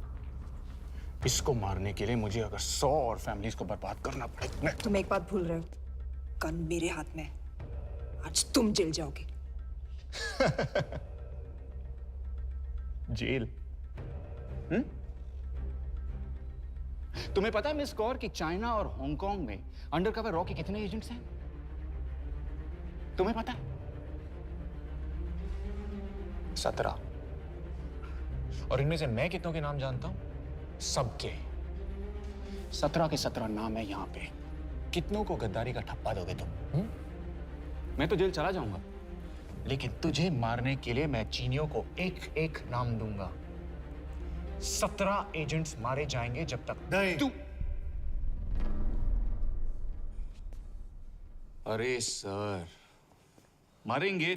इसको मारने के लिए मुझे अगर 100 और फैमिलीज को बर्बाद करना पड़े। तुम एक बात भूल रहे हो, गन मेरे हाथ में है। आज तुम जेल जाओगे। जेल? तुम्हें पता है मिस कौर कि चाइना और हांगकांग में अंडरकवर रॉ के कितने एजेंट्स हैं? तुम्हें पता है? 17। और इनमें से मैं कितनों के नाम जानता हूं? सबके। 17 के 17 नाम है यहां पे। कितनों को गद्दारी का ठप्पा दोगे तुम? मैं तो जेल चला जाऊंगा, लेकिन तुझे मारने के लिए मैं चीनियों को एक एक नाम दूंगा। 17 एजेंट्स मारे जाएंगे जब तक नहीं। तू। अरे सर, मारेंगे।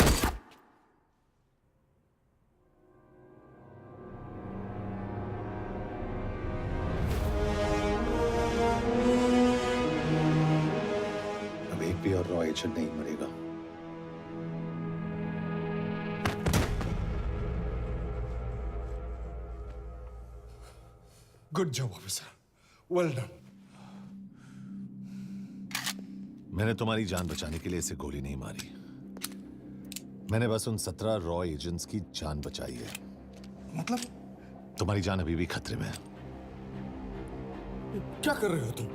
अब एक भी और रॉ एजेंट नहीं मरेगा। Good job officer, well done. मैंने तुम्हारी जान बचाने के लिए इसे गोली नहीं मारी। मैंने बस उन 17 रॉ एजेंट्स की जान बचाई है। मतलब? तुम्हारी जान अभी भी खतरे में है। क्या कर रहे हो तुम?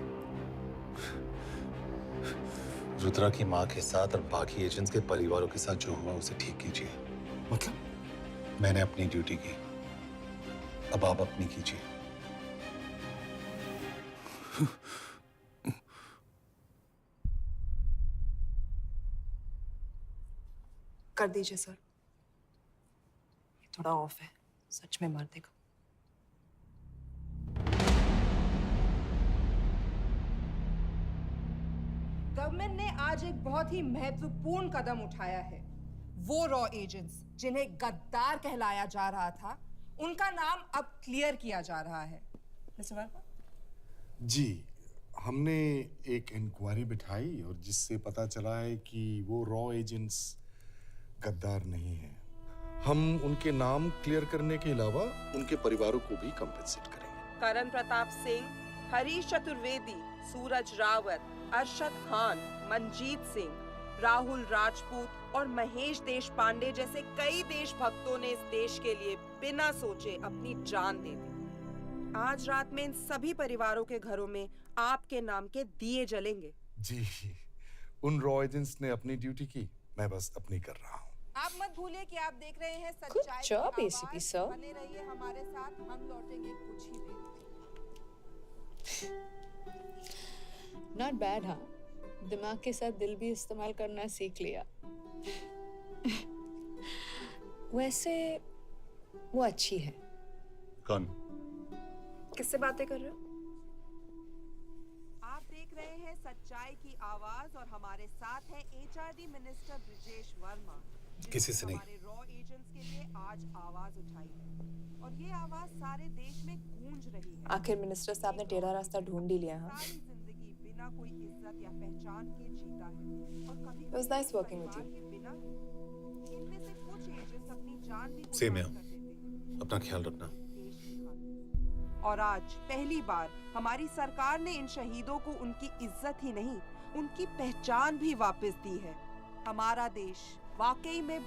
रुद्रा की मां के साथ और बाकी एजेंट्स के परिवारों के साथ जो हुआ उसे ठीक कीजिए। मतलब? मैंने अपनी ड्यूटी की, अब आप अपनी कीजिए। कर दीजिए सर। ये थोड़ा ऑफ है, सच में मार देगा। गवर्नमेंट ने आज एक बहुत ही महत्वपूर्ण कदम उठाया है। वो रॉ एजेंट्स जिन्हें गद्दार कहलाया जा रहा था, उनका नाम अब क्लियर किया जा रहा है। मिस्टर वर्मा? जी, हमने एक इंक्वायरी बिठाई और जिससे पता चला है कि वो रॉ एजेंट्स गद्दार नहीं हैं। हम उनके नाम क्लियर करने के अलावा उनके परिवारों को भी कंपेंसेट करेंगे। करण प्रताप सिंह, हरीश चतुर्वेदी, सूरज रावत, अरशद खान, मनजीत सिंह, राहुल राजपूत और महेश देशपांडे जैसे कई देशभक्तों ने इस देश के लिए बिना सोचे अपनी जान दे दी। आज रात में इन सभी परिवारों के घरों में आपके नाम के दिए जलेंगे। जी, उन रॉ एजेंट्स ने अपनी ड्यूटी की, मैं बस अपनी कर रहा हूँ। आप मत भूलिए कि आप देख रहे हैं सच्चाई की job, आवाज। ACP sir. बने रहिए हमारे साथ, हम लौटेंगे कुछ ही देर में। Not bad. हाँ, दिमाग के साथ दिल भी इस्तेमाल करना सीख लिया। वैसे वो अच्छी है। कौन? किससे बातें कर रहे हो? आप देख रहे हैं सच्चाई की आवाज और हमारे साथ है एचआरडी मिनिस्टर ब्रिजेश वर्मा, किसी से नहीं। हमारे रॉ एजेंट्स के लिए आज आवाज उठाई है और ये आवाज सारे देश में गूंज रही है। आखिर मिनिस्टर साहब ने टेढ़ा रास्ता ढूंढ ही लिया। हाँ, सारी जिंदगी बिना कोई इज्जत या पहचान के जीता है और कभी It was nice working with you. बिना इनमें से कुछ एजेंट्स अपनी जान भी सेम कुर्बान है। कर देते हैं। अपना ख्याल रखना। और आज पहली बार हमारी सरकार ने इन शहीदों को उनकी इज्जत ही नहीं, उनकी पहचान भी वापस दी है। हमारा देश वाकई में